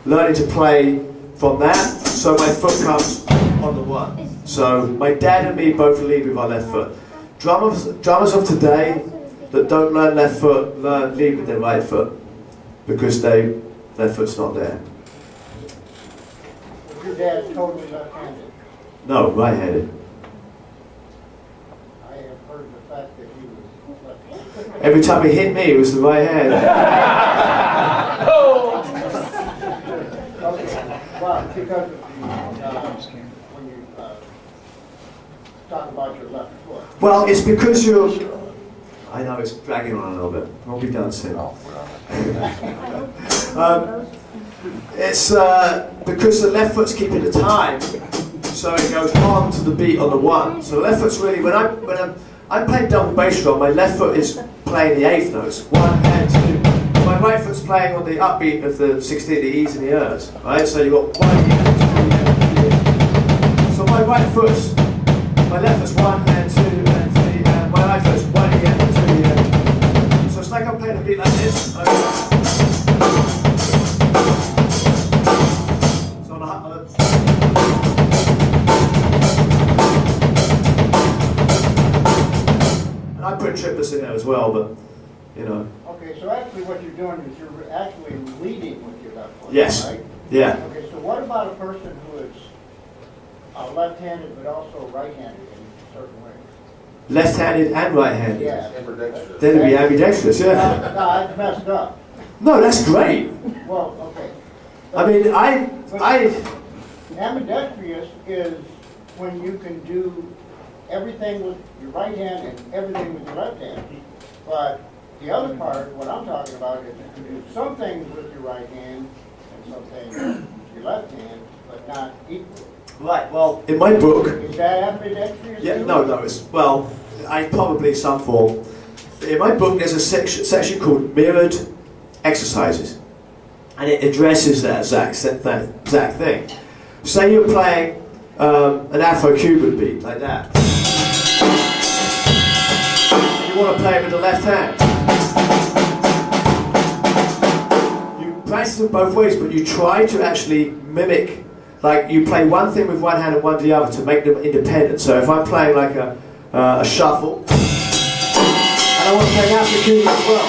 learning to play from that, so my foot comes on the one. So my dad and me both lead with our left foot. Drummers of today that don't learn left foot lead with their right foot because their foot's not there. Your dad's totally left-handed. No, right-handed. I have heard the fact that he was left-handed. Every time he hit me, it was the right hand. Well, because when you talk about your left foot. Well, it's because you're. I know it's dragging on a little bit. We'll be done soon. It's because the left foot's keeping the time, so it goes on to the beat on the one. So the left foot's really when I'm playing double bass drum, my left foot is playing the 8th notes, 1 and 2. My right foot's playing on the upbeat of the 16, the E's and the E's, right? So you've got 1 E, 2 E, 3 E. my right foot's, my left foot's 1 and 2 and 3, and my right foot's 1 again and 2 again. So it's like I'm playing a beat like this. So on and I put triplets in there as well, but you know. Okay, so actually what you're doing is you're actually leading with your left foot, Yes. right? Yeah. Okay, so what about a person who is left-handed but also right-handed in certain ways? Left-handed and right-handed. Yeah. Ambidextrous. Then it'd be ambidextrous, yeah. No, I messed up. No, that's great. Well, okay. I mean, I Ambidextrous is when you can do everything with your right hand and everything with your left hand. But the other part, what I'm talking about, is you can do some things with your right hand and some things with your left hand, but not equally. right. Well, in my book, Is that ambidextrous? yeah, too? no, it's well, I probably some form. In my book, there's a section called mirrored exercises, and it addresses that exact thing. Say you're playing an Afro-Cuban beat like that. You want to play it with the left hand. You practice them both ways, but you try to actually mimic, like you play one thing with one hand and one with the other to make them independent. So if I'm playing like a shuffle, and I want to play an Afro-Cuban as well.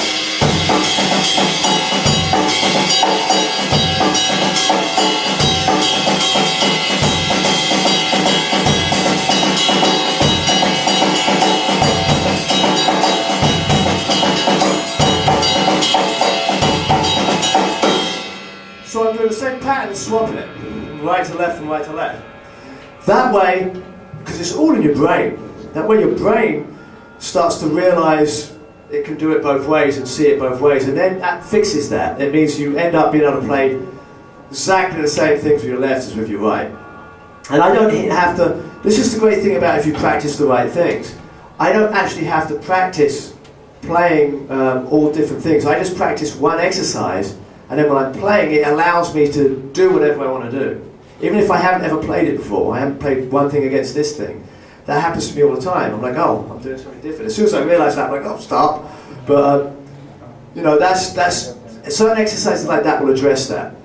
So I'm doing the same pattern and swapping it, right to left and right to left. That way, because it's all in your brain, that way your brain starts to realize it can do it both ways and see it both ways, and then that fixes that. It means you end up being able to play exactly the same things with your left as with your right. And I don't have to, this is the great thing about if you practice the right things. I don't actually have to practice playing all different things. I just practice one exercise, and then when I'm playing, it allows me to do whatever I want to do. Even if I haven't ever played it before, I haven't played one thing against this thing. That happens to me all the time. I'm like, oh, I'm doing something different. As soon as I realise that, I'm like, oh, stop. But, you know, that's certain exercises like that will address that.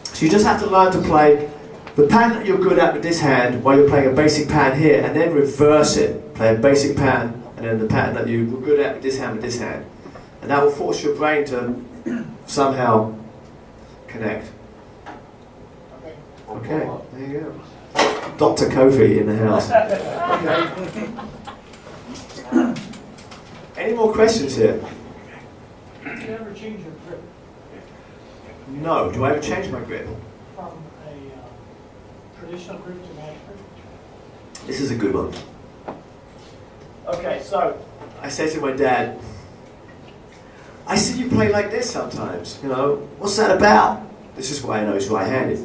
So you just have to learn to play the pattern that you're good at with this hand while you're playing a basic pattern here, and then reverse it. Play a basic pattern, and then the pattern that you're good at with this hand. And that will force your brain to somehow connect. Okay, there you go. Dr. Kofi in the house. Okay. Any more questions here? Do you ever change your grip No. Do I ever change my grip? from a traditional grip to match grip? This is a good one. Okay, so I say to my dad, I see you play like this sometimes, you know, what's that about? This is why I know he's right-handed.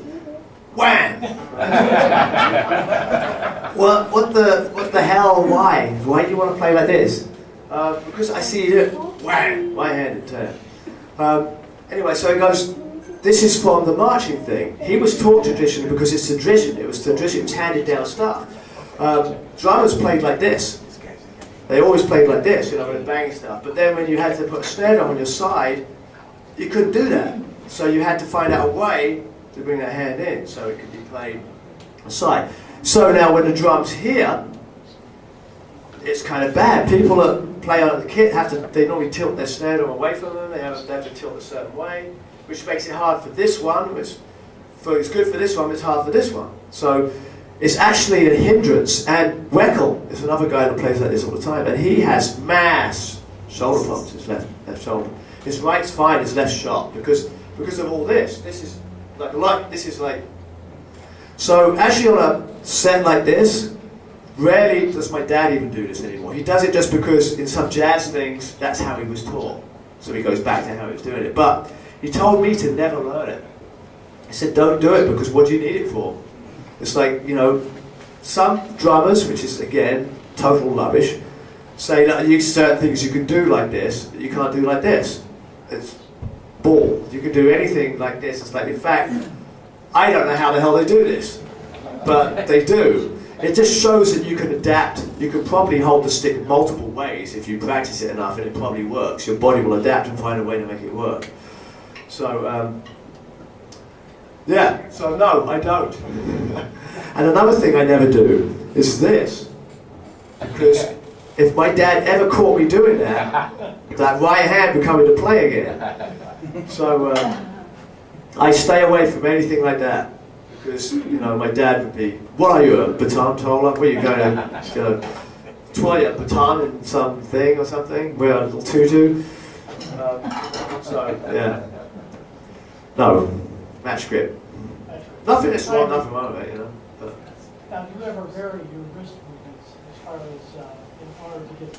Wham! what the hell, why? Why do you want to play like this? Because I see you do it, wham, right-handed turn. Anyway, so he goes, this is from the marching thing. He was taught tradition because it's tradition, it was handed down stuff. Drummers played like this. They always played like this, you know, with banging stuff. But then when you had to put a snare drum on your side, you couldn't do that. So you had to find out a way to bring that hand in so it could be played aside. So now when the drum's here, it's kind of bad. People that play on the kit they normally tilt their snare drum away from them. They have to tilt a certain way, which makes it hard for this one. It's good for this one, but it's hard for this one. So it's actually a hindrance. And Weckel is another guy that plays like this all the time, and he has mass shoulder bumps, his left shoulder. His right's fine, his left's sharp, because of all this. This is like. So actually on a set like this, rarely does my dad even do this anymore. He does it just because in some jazz things, that's how he was taught. So he goes back to how he was doing it. But he told me to never learn it. He said, don't do it, because what do you need it for? It's like, you know, some drummers, which is again, total rubbish, say that certain things you can do like this, that you can't do like this. It's bull. You can do anything like this. It's like, in fact, I don't know how the hell they do this. but they do. It just shows that you can adapt. You can probably hold the stick multiple ways if you practice it enough, and it probably works. Your body will adapt and find a way to make it work. So, yeah, so no, I don't. And another thing I never do is this. Because if my dad ever caught me doing that, that right hand would come into play again. So I stay away from anything like that. Because, you know, my dad would be, what are you, a baton twirler? Where are you going to twirl your baton in something or something? Wear a little tutu? So, yeah. No, match grip. Nothing is wrong, nothing wrong with it, you know. But. Now, do you ever vary your wrist movements as far as in order to get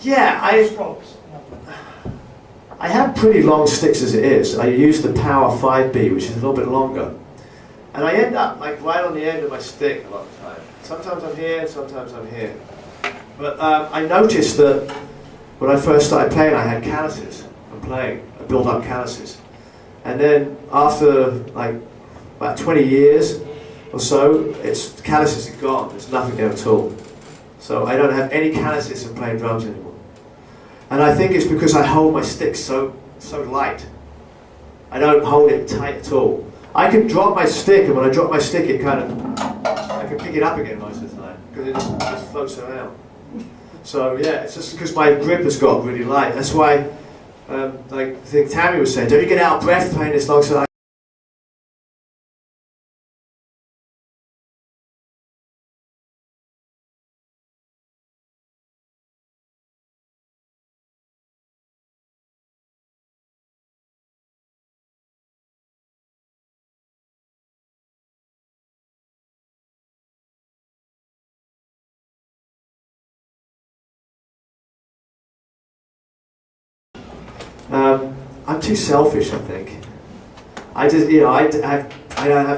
Yeah, strokes? I have pretty long sticks as it is. I use the Power 5B, which is a little bit longer. And I end up like right on the end of my stick a lot of the time. Sometimes I'm here, sometimes I'm here. But I noticed that when I first started playing, I had calluses from playing. I built up calluses. And then after like about 20 years or so, the calluses are gone. There's nothing there at all. So I don't have any calluses from playing drums anymore. And I think it's because I hold my stick so light. I don't hold it tight at all. I can drop my stick, and when I drop my stick, it kind of, I can pick it up again most of the time, because it just floats around. So yeah, it's just because my grip has got really light. That's why, like I think Tammy was saying, don't you get out of breath playing this long? So I'm too selfish, I think. I just, you know, I don't have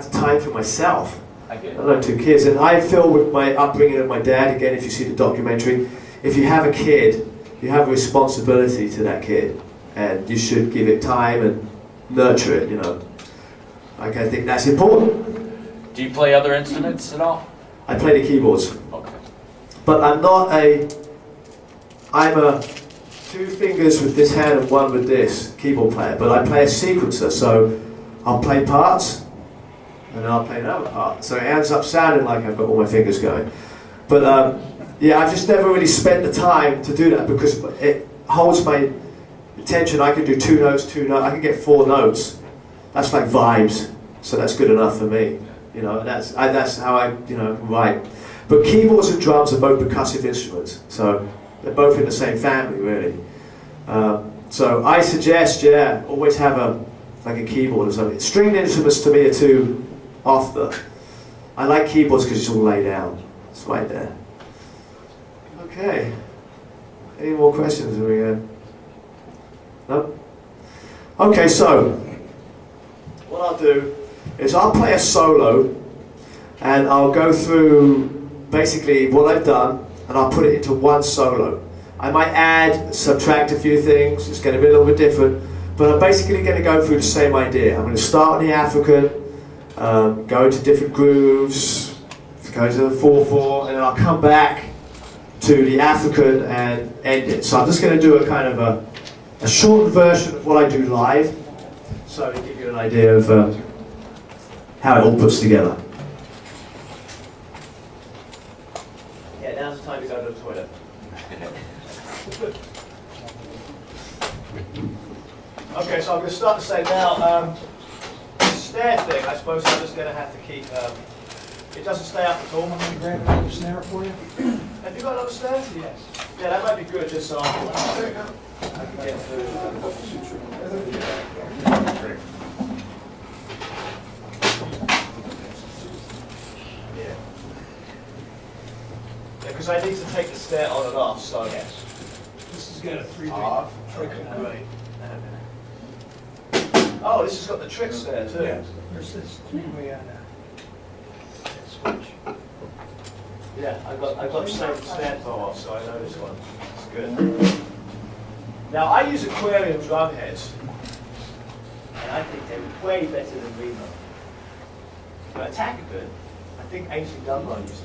the time for myself. I get it. I have 2 kids, and I feel with my upbringing of my dad, again, if you see the documentary, if you have a kid, you have a responsibility to that kid, and you should give it time and nurture it, you know. Like, I think that's important. Do you play other instruments at all? I play the keyboards, Okay. but I'm a 2 fingers with this hand and 1 with this keyboard player, but I play a sequencer, so I'll play parts and then I'll play another part. So it ends up sounding like I've got all my fingers going. But yeah, I've just never really spent the time to do that because it holds my attention. I can do 2 notes, 2 notes, I can get 4 notes. That's like vibes, so that's good enough for me. You know, that's how I, you know, write. But keyboards and drums are both percussive instruments, so they're both in the same family, really. So I suggest, yeah, always have like a keyboard or something. Stringed instruments to me are too off the. I like keyboards because it's all laid out. It's right there. Okay. Any more questions? Are we good? No? Okay, so what I'll do is I'll play a solo and I'll go through basically what I've done and I'll put it into one solo. I might add, subtract a few things, it's going to be a little bit different, but I'm basically going to go through the same idea. I'm going to start on the African, go into different grooves, go to the 4/4, and then I'll come back to the African and end it. So I'm just going to do a kind of a shortened version of what I do live, so to give you an idea of how it all puts together. Yeah, now's the time to go to the toilet. Okay, so I'm going to start to say now, the snare thing, I suppose I'm just going to have to keep, it doesn't stay up at all. I'm going to grab another snare for you. Have you got another snare? Yes. Yeah, that might be good, just so I can get through. Yeah, because I need to take the snare on and off, so yes. This has got a 3-way trick. Great. Oh, this has got the trick snare too. Yeah, there's this 3-way on that switch. Yeah, I've got the same snare toe off, so I know this one. It's good. Now, I use aquarium drum heads, and I think they're way better than Remo. But attack are good. I think Ainsley Dunbar used to say.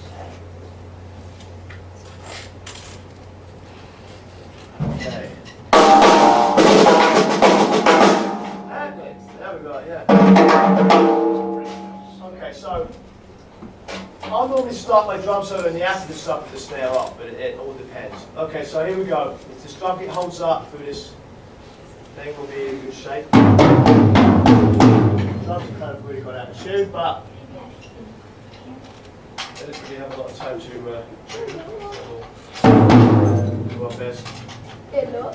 Okay. There we go, yeah. Okay, so I'll normally start my drum solo in the acid stuff with the snare off, but it all depends. Okay, so here we go. If this drum kit holds up through this thing, will be in good shape. Drums have kind of really got out of tune, but we have a lot of time to do our best. Hello.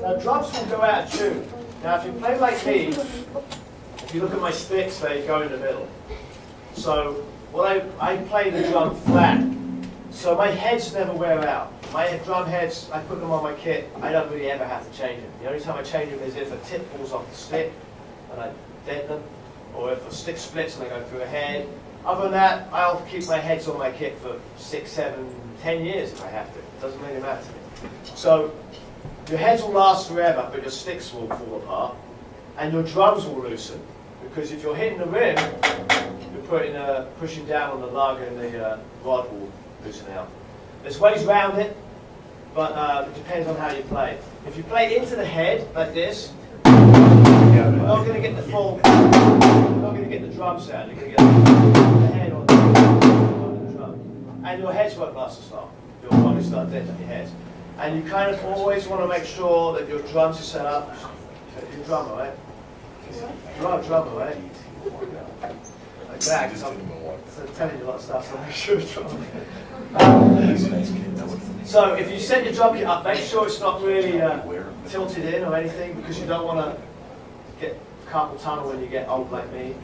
Now drums will go out of tune. Now if you play like me, if you look at my sticks, they go in the middle. So I play the drum flat, so my heads never wear out. My drum heads, I put them on my kit, I don't really ever have to change them. The only time I change them is if a tip falls off the stick and I dead them, or if a stick splits and I go through a head. Other than that, I'll keep my heads on my kit for 6, 7, 10 years if I have to. It doesn't really matter to me. So your heads will last forever, but your sticks will fall apart, and your drums will loosen. Because if you're hitting the rim, you're pushing down on the lug, and the rod will loosen out. There's ways around it, but it depends on how you play. If you play into the head like this, you're not going to get the full, you're not going to get the drum sound. You're going to get the head on the drum, and your heads won't last as long. You'll probably start dead on your heads. And you kind of always want to make sure that your drums are set up. You're a drummer, right? You are a drummer, right? Like that, because I'm telling you a lot of stuff, so make sure it's drummer. So if you set your drum kit up, make sure it's not really tilted in or anything, because you don't want to get carpal tunnel when you get old like me.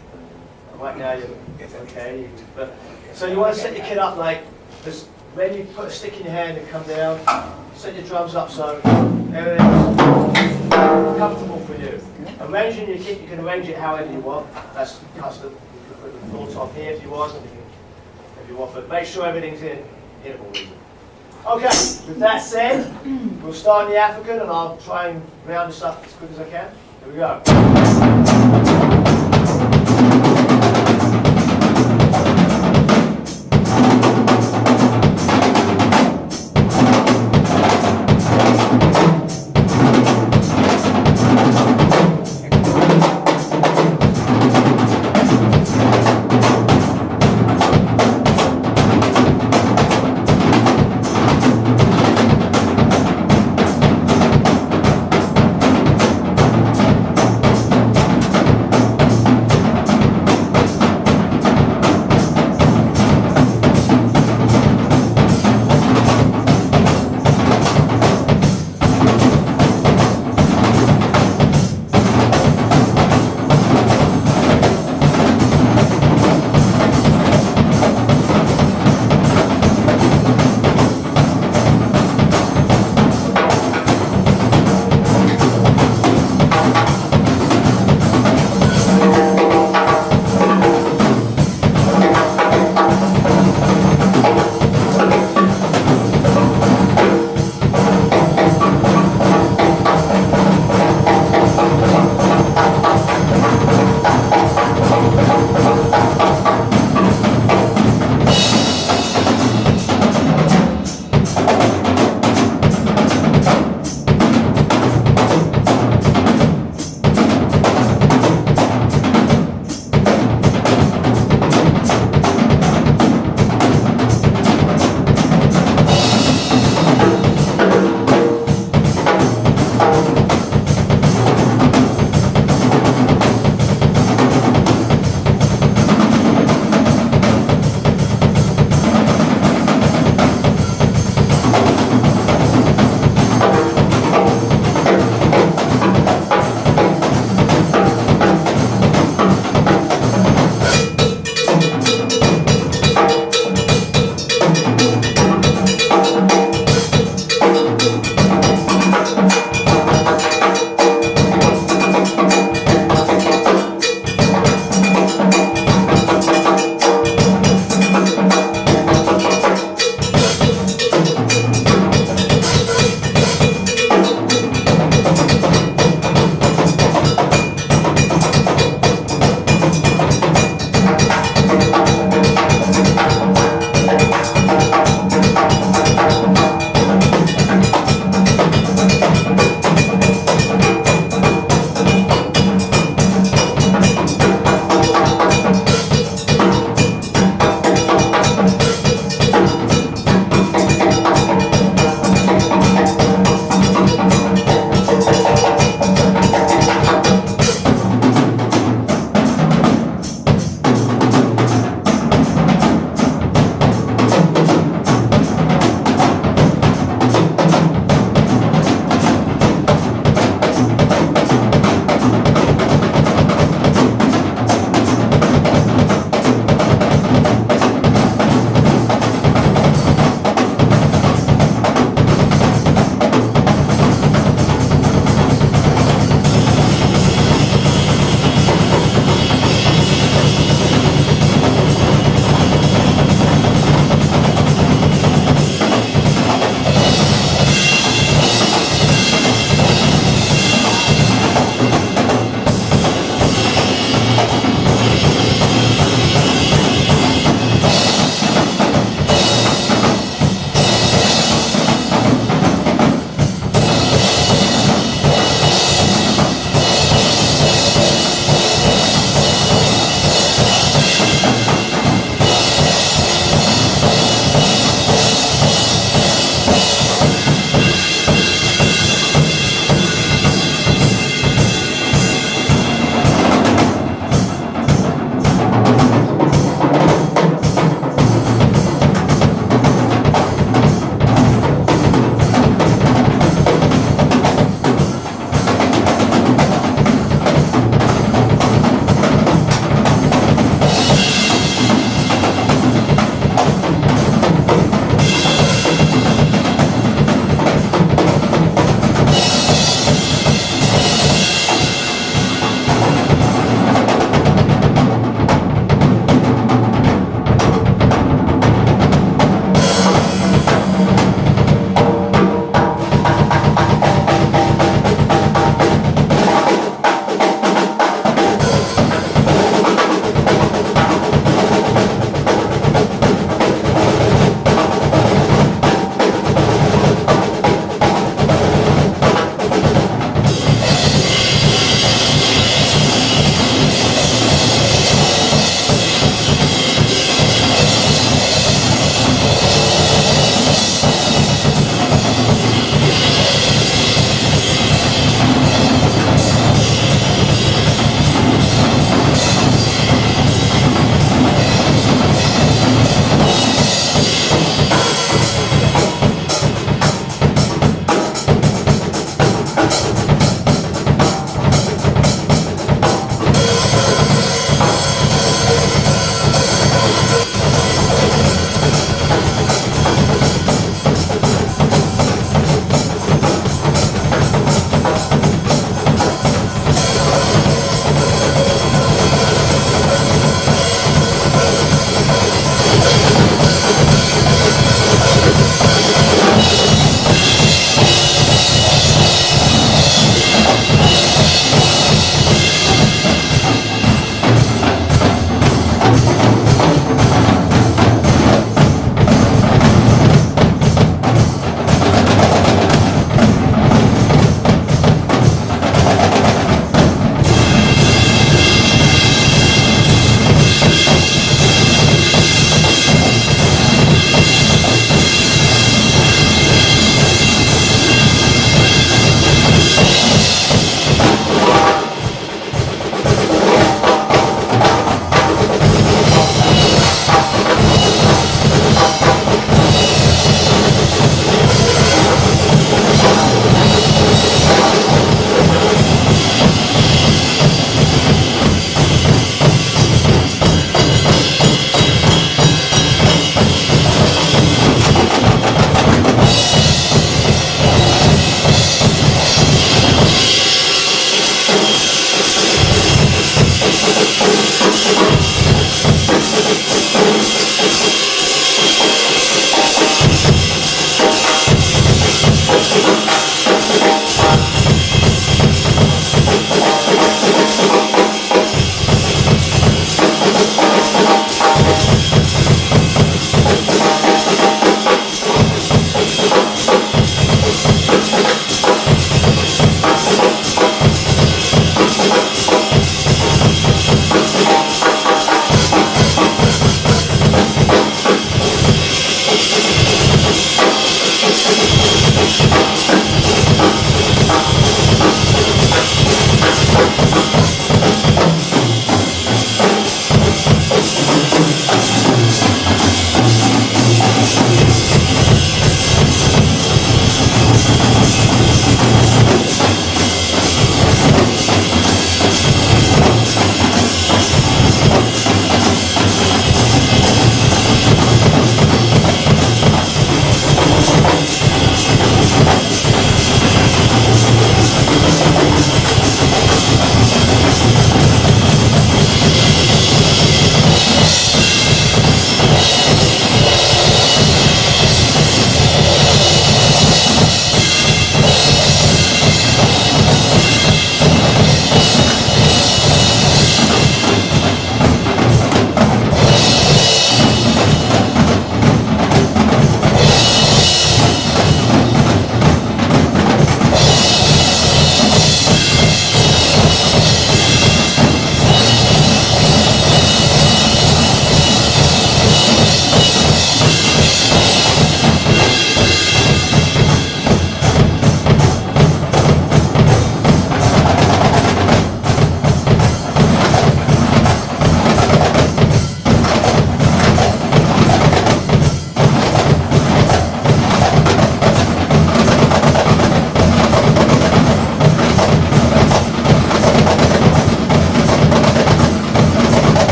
Right now you're okay. But, so you want to set your kit up like this. When you put a stick in your hand and come down, set your drums up so everything's comfortable for you. Arranging your kit, you can arrange it however you want. That's custom. You can put the floor top here if you want, and if you want, but make sure everything's in all reason. Okay, with that said, we'll start in the African, and I'll try and round this up as quick as I can. Here we go.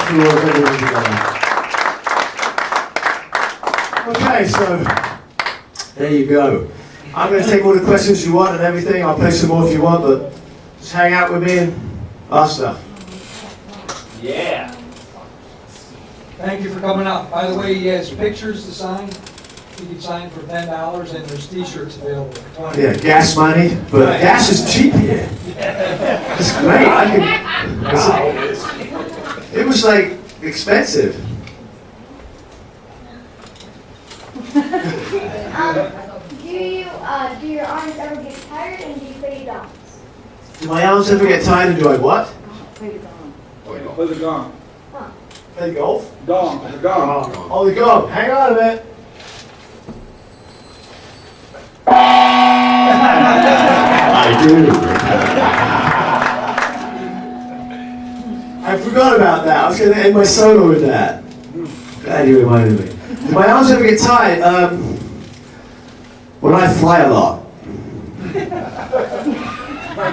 for all of everyone together. Okay, so there you go. I'm going to take all the questions you want and everything. I'll play some more if you want, but just hang out with me and ask stuff. Yeah. Thank you for coming up. By the way, he has pictures to sign. You can sign for $10, and there's T-shirts available for $20. Yeah, gas money, but gas is cheap here. It's great. It was like expensive. Do your arms ever get tired and do you play drums? Do my arms ever get tired and do I what? Play the gong. Play golf? Gong, the gong. Oh, the gong. Hang on a minute. I do. I forgot about that. I was going to end my solo with that. Glad you reminded me. Do my arms ever get tired? When I fly a lot.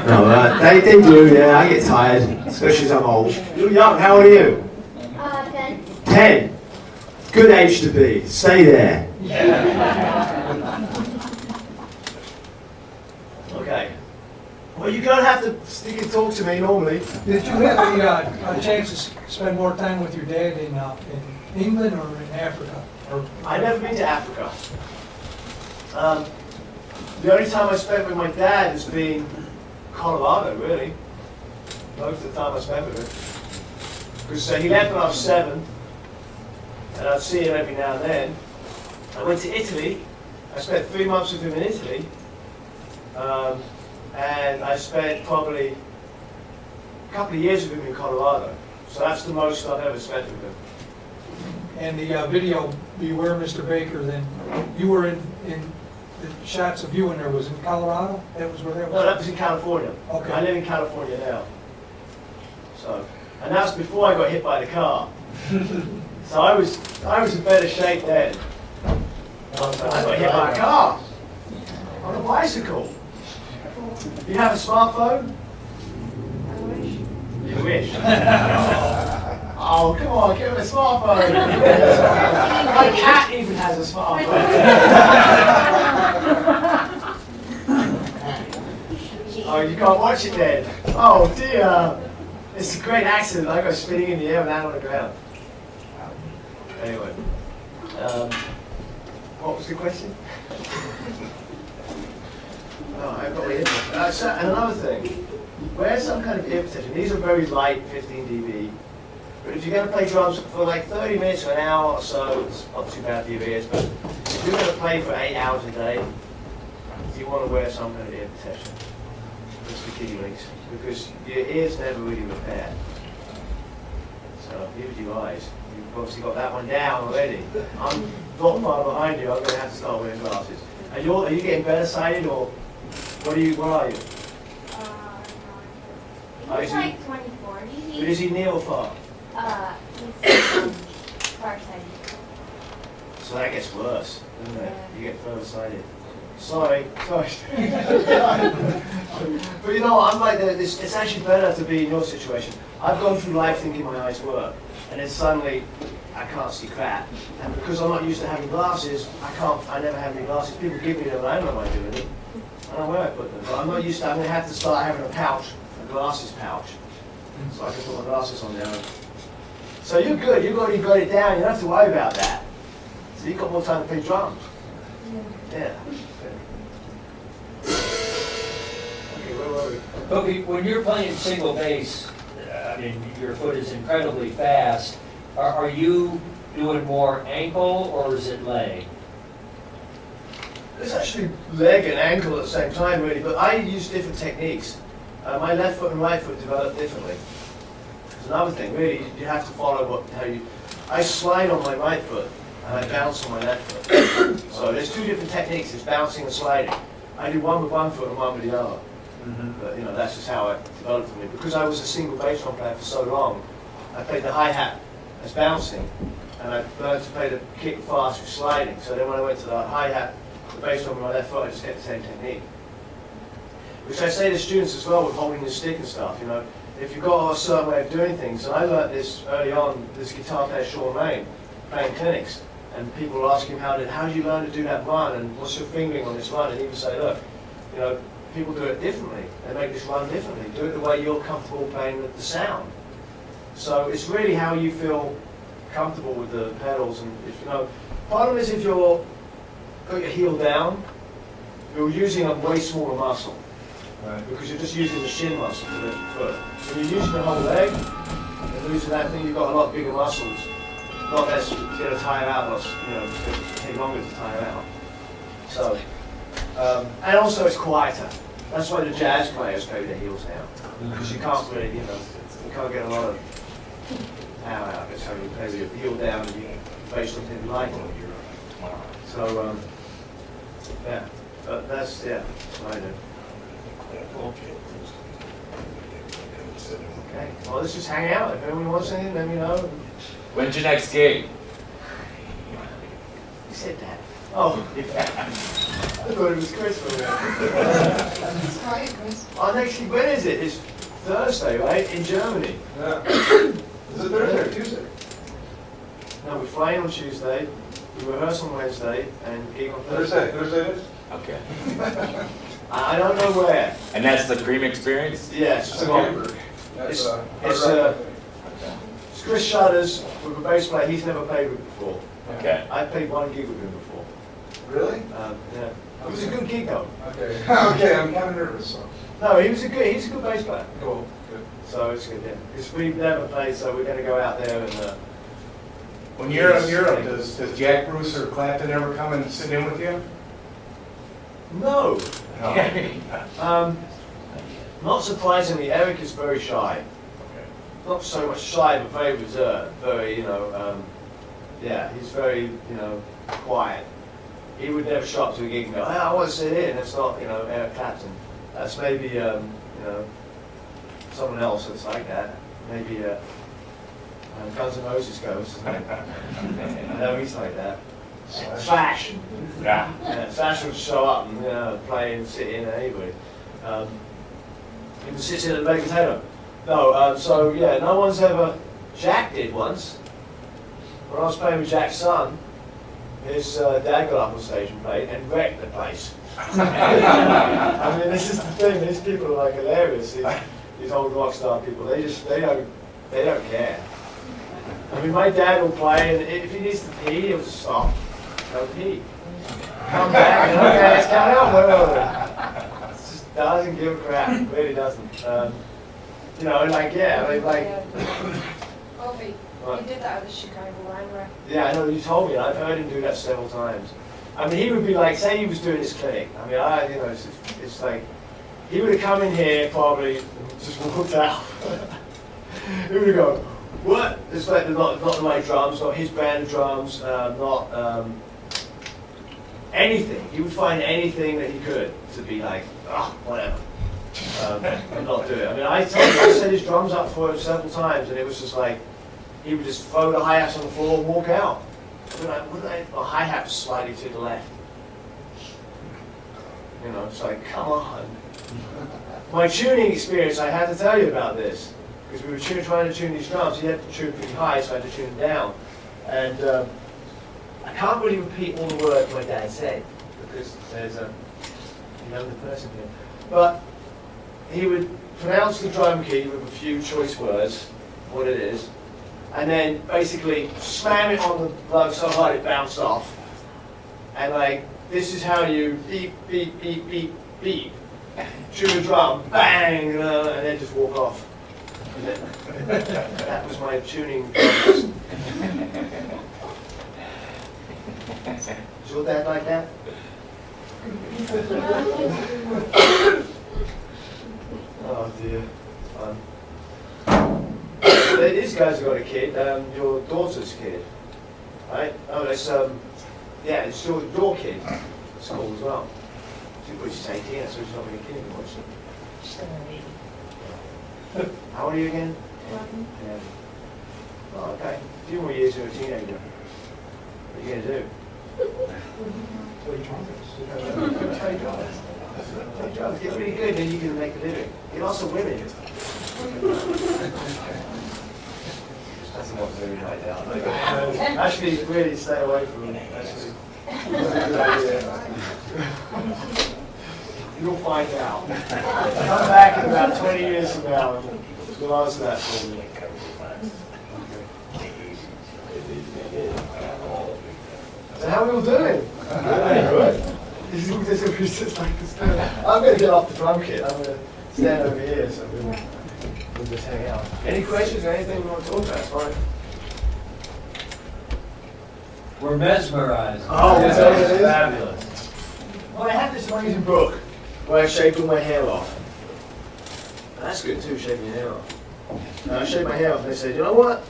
No, they do, yeah. I get tired, especially as I'm old. You're young. How old are you? 10. 10. Good age to be. Stay there. Okay. Well, you're going to have to stick and talk to me normally. Did you have a chance to spend more time with your dad in England or in Africa? I've never been to Africa. The only time I spent with my dad has been Colorado, really. Most of the time I spent with him. Because he left when I was 7, and I'd see him every now and then. I went to Italy. I spent 3 months with him in Italy. And I spent probably a couple of years with him in Colorado. So that's the most I've ever spent with him. And the video, Beware Mr. Baker, then you were in the shots of you in there was in Colorado? That was where that was? No, that was in California. Okay. I live in California now. So, and that's before I got hit by the car. So I was in better shape then. I got hit by a car on a bicycle. You have a smartphone? I wish. You wish. Oh, come on, give him a smartphone. My cat even has a smartphone. Oh, you can't watch it then. Oh dear. It's a great accident. I got spinning in the air and out on the ground. Anyway. What was the question? Oh, I've got my earbuds. And another thing. Wear some kind of ear protection. These are very light, 15 dB. But if you're going to play drums for like 30 minutes or an hour or so, it's not too bad for your ears. But if you're going to play for 8 hours a day, you want to wear some kind of ear protection. Just for key links. Because your ears never really repair. So, even your eyes. You've obviously got that one down already. I'm not far behind you. I'm going to have to start wearing glasses. Are you getting better sighted or what are you? He's like 24. But is he near or far? He's farsighted. So that gets worse, doesn't it? You get further sighted. Sorry. But you know, I'm like this. It's actually better to be in your situation. I've gone through life thinking my eyes work, and then suddenly I can't see crap. And because I'm not used to having glasses, I never have any glasses. People give me them, and I don't know what I do with them. I don't know where I put them. But I'm not used to. I'm going to have to start having a pouch, a glasses pouch, so I can put my glasses on there. So you're good. You've already got it down. You don't have to worry about that. So you've got more time to play drums. Yeah. Okay, where were we? Kofi, when you're playing single bass, I mean, your foot is incredibly fast. Are you doing more ankle or is it leg? It's actually leg and ankle at the same time, really, but I use different techniques. My left foot and right foot develop differently. It's another thing, really, you have to follow I slide on my right foot and I bounce on my left foot. So there's two different techniques, it's bouncing and sliding. I do one with one foot and one with the other. But, that's just how it developed for me. Because I was a single bass drum player for so long, I played the hi-hat as bouncing, and I learned to play the kick fast with sliding. So then when I went to the hi-hat, the bass drum with my left foot, I just get the same technique. Which I say to students as well with holding the stick and stuff, if you've got a certain way of doing things, and I learned this early on, this guitar player Sean Lane, playing clinics, and people will ask him how did you learn to do that run, and what's your fingering on this run, and he would say, look, you know, people do it differently, they make this run differently, do it the way you're comfortable playing the sound. So it's really how you feel comfortable with the pedals, and if you know, part of it is if you're got your heel down, you're using a way smaller muscle. Right. Because you're just using the shin muscle for the foot. When you're using the whole leg and losing that thing, you've got a lot bigger muscles. Not less, it's going to tire out, lots, you know, it's going to take longer to tire out. So, and also it's quieter. That's why the jazz players play with their heels down. Because you can't really, you know, you can't get a lot of power out of it. So you play with your heel down and you play something lighter. So, yeah, but that's what I do. Okay, well, let's just hang out. If anyone wants anything, let me know. When's your next gig? You said that. Oh, yeah. I thought it was Christmas. Oh, next week, when is it? It's Thursday, right? In Germany. Yeah. Is it Thursday or Tuesday? No, we're flying on Tuesday, we rehearse on Wednesday, and gig on Thursday. Thursday it is? Okay. I don't know where. And that's the Cream Experience? Yes. It's in Hamburg. It's Chris Shutters with a bass player he's never played with before. Okay. I played one gig with him before. Really? Yeah. It was a good gig though. Okay. Okay, I'm kind of nervous. So. No, he's a good bass player. Cool. Good. So it's good, yeah. Because we've never played, so we're going to go out there and... When you're in Europe, does Jack Bruce or Clapton ever come and sit in with you? No. Not surprisingly, Eric is very shy. Not so much shy, but very reserved. Very, yeah, he's very, quiet. He would never show up to a gig and go, "Hey, I want to sit in." That's not, Eric Clapton. That's maybe, someone else that's like that. Maybe Guns N' Roses goes. No, he's like that. Slash. Yeah. Slash would show up and play and sit in anybody. Even sits in at the baked potato. No, so yeah, no one's ever. Jack did once. When I was playing with Jack's son, his dad got up on stage and played and wrecked the place. I mean, this is the thing. These people are like hilarious. These old rock star people. They don't care. I mean, my dad will play, and if he needs to pee, he'll just stop. Go pee. Come back, and okay, let's carry on. Whatever. Just doesn't give a crap. Really doesn't. Like, yeah, like. Kofi, you did that with the Chicago line, right? Yeah, I know, you told me, and I've heard him do that several times. I mean, he would be like, say he was doing his clinic. I mean, it's like, he would have come in here probably, and just walked out. He would have gone, what? It's like not the right drums, not his brand of drums, not anything. He would find anything that he could to be like, whatever, and not do it. I mean, I set his drums up for him several times, and it was just like, he would just throw the hi-hats on the floor and walk out. The hi-hat was slightly to the left. It's like, come on. My tuning experience, I had to tell you about this. Because we were trying to tune these drums, he had to tune pretty high, so I had to tune them down. And I can't really repeat all the words my dad said, because there's a younger person here. But he would pronounce the drum key with a few choice words, what it is, and then basically slam it on the plug so hard it bounced off. And like, this is how you beep, beep, beep, beep, beep. Tune the drum, bang, and then just walk off. That was my tuning. Is your dad like that? Oh dear, fun. These guys have got a kid, your daughter's kid, right? Oh, that's, it's your kid at school as well. She's 18, so she's not really a kid anymore. She's gonna be. How old are you again? 11. Yeah. Oh, okay. A few more years you're a teenager. What are you going to do? Play drums. Get really good, then you can make a living. Get lots of women. Actually, really stay away from it. Actually. You'll find out. Come back in about 20 years from now and we'll answer that for you. So how are we all doing? Good. I'm going to get off the drum kit. I'm going to stand over here so we'll just hang out. Any questions or anything we want to talk about? It's fine. We're mesmerized. Oh, Yeah, so it that's is? fabulous. Well, I have this amazing book where I shave all my hair off. That's good too, shaving your hair off. And I shaved my hair off and they said, you know what?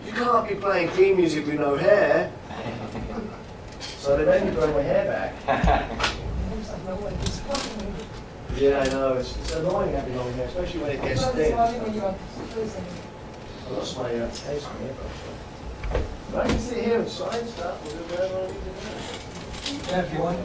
You can't be playing clean music with no hair. So they made me grow my hair back. Yeah, I know. It's annoying having long hair, especially when it gets thin. I lost my taste on hair brush. But I can sit here and sign stuff or do whatever I need to do. Yeah, if you want.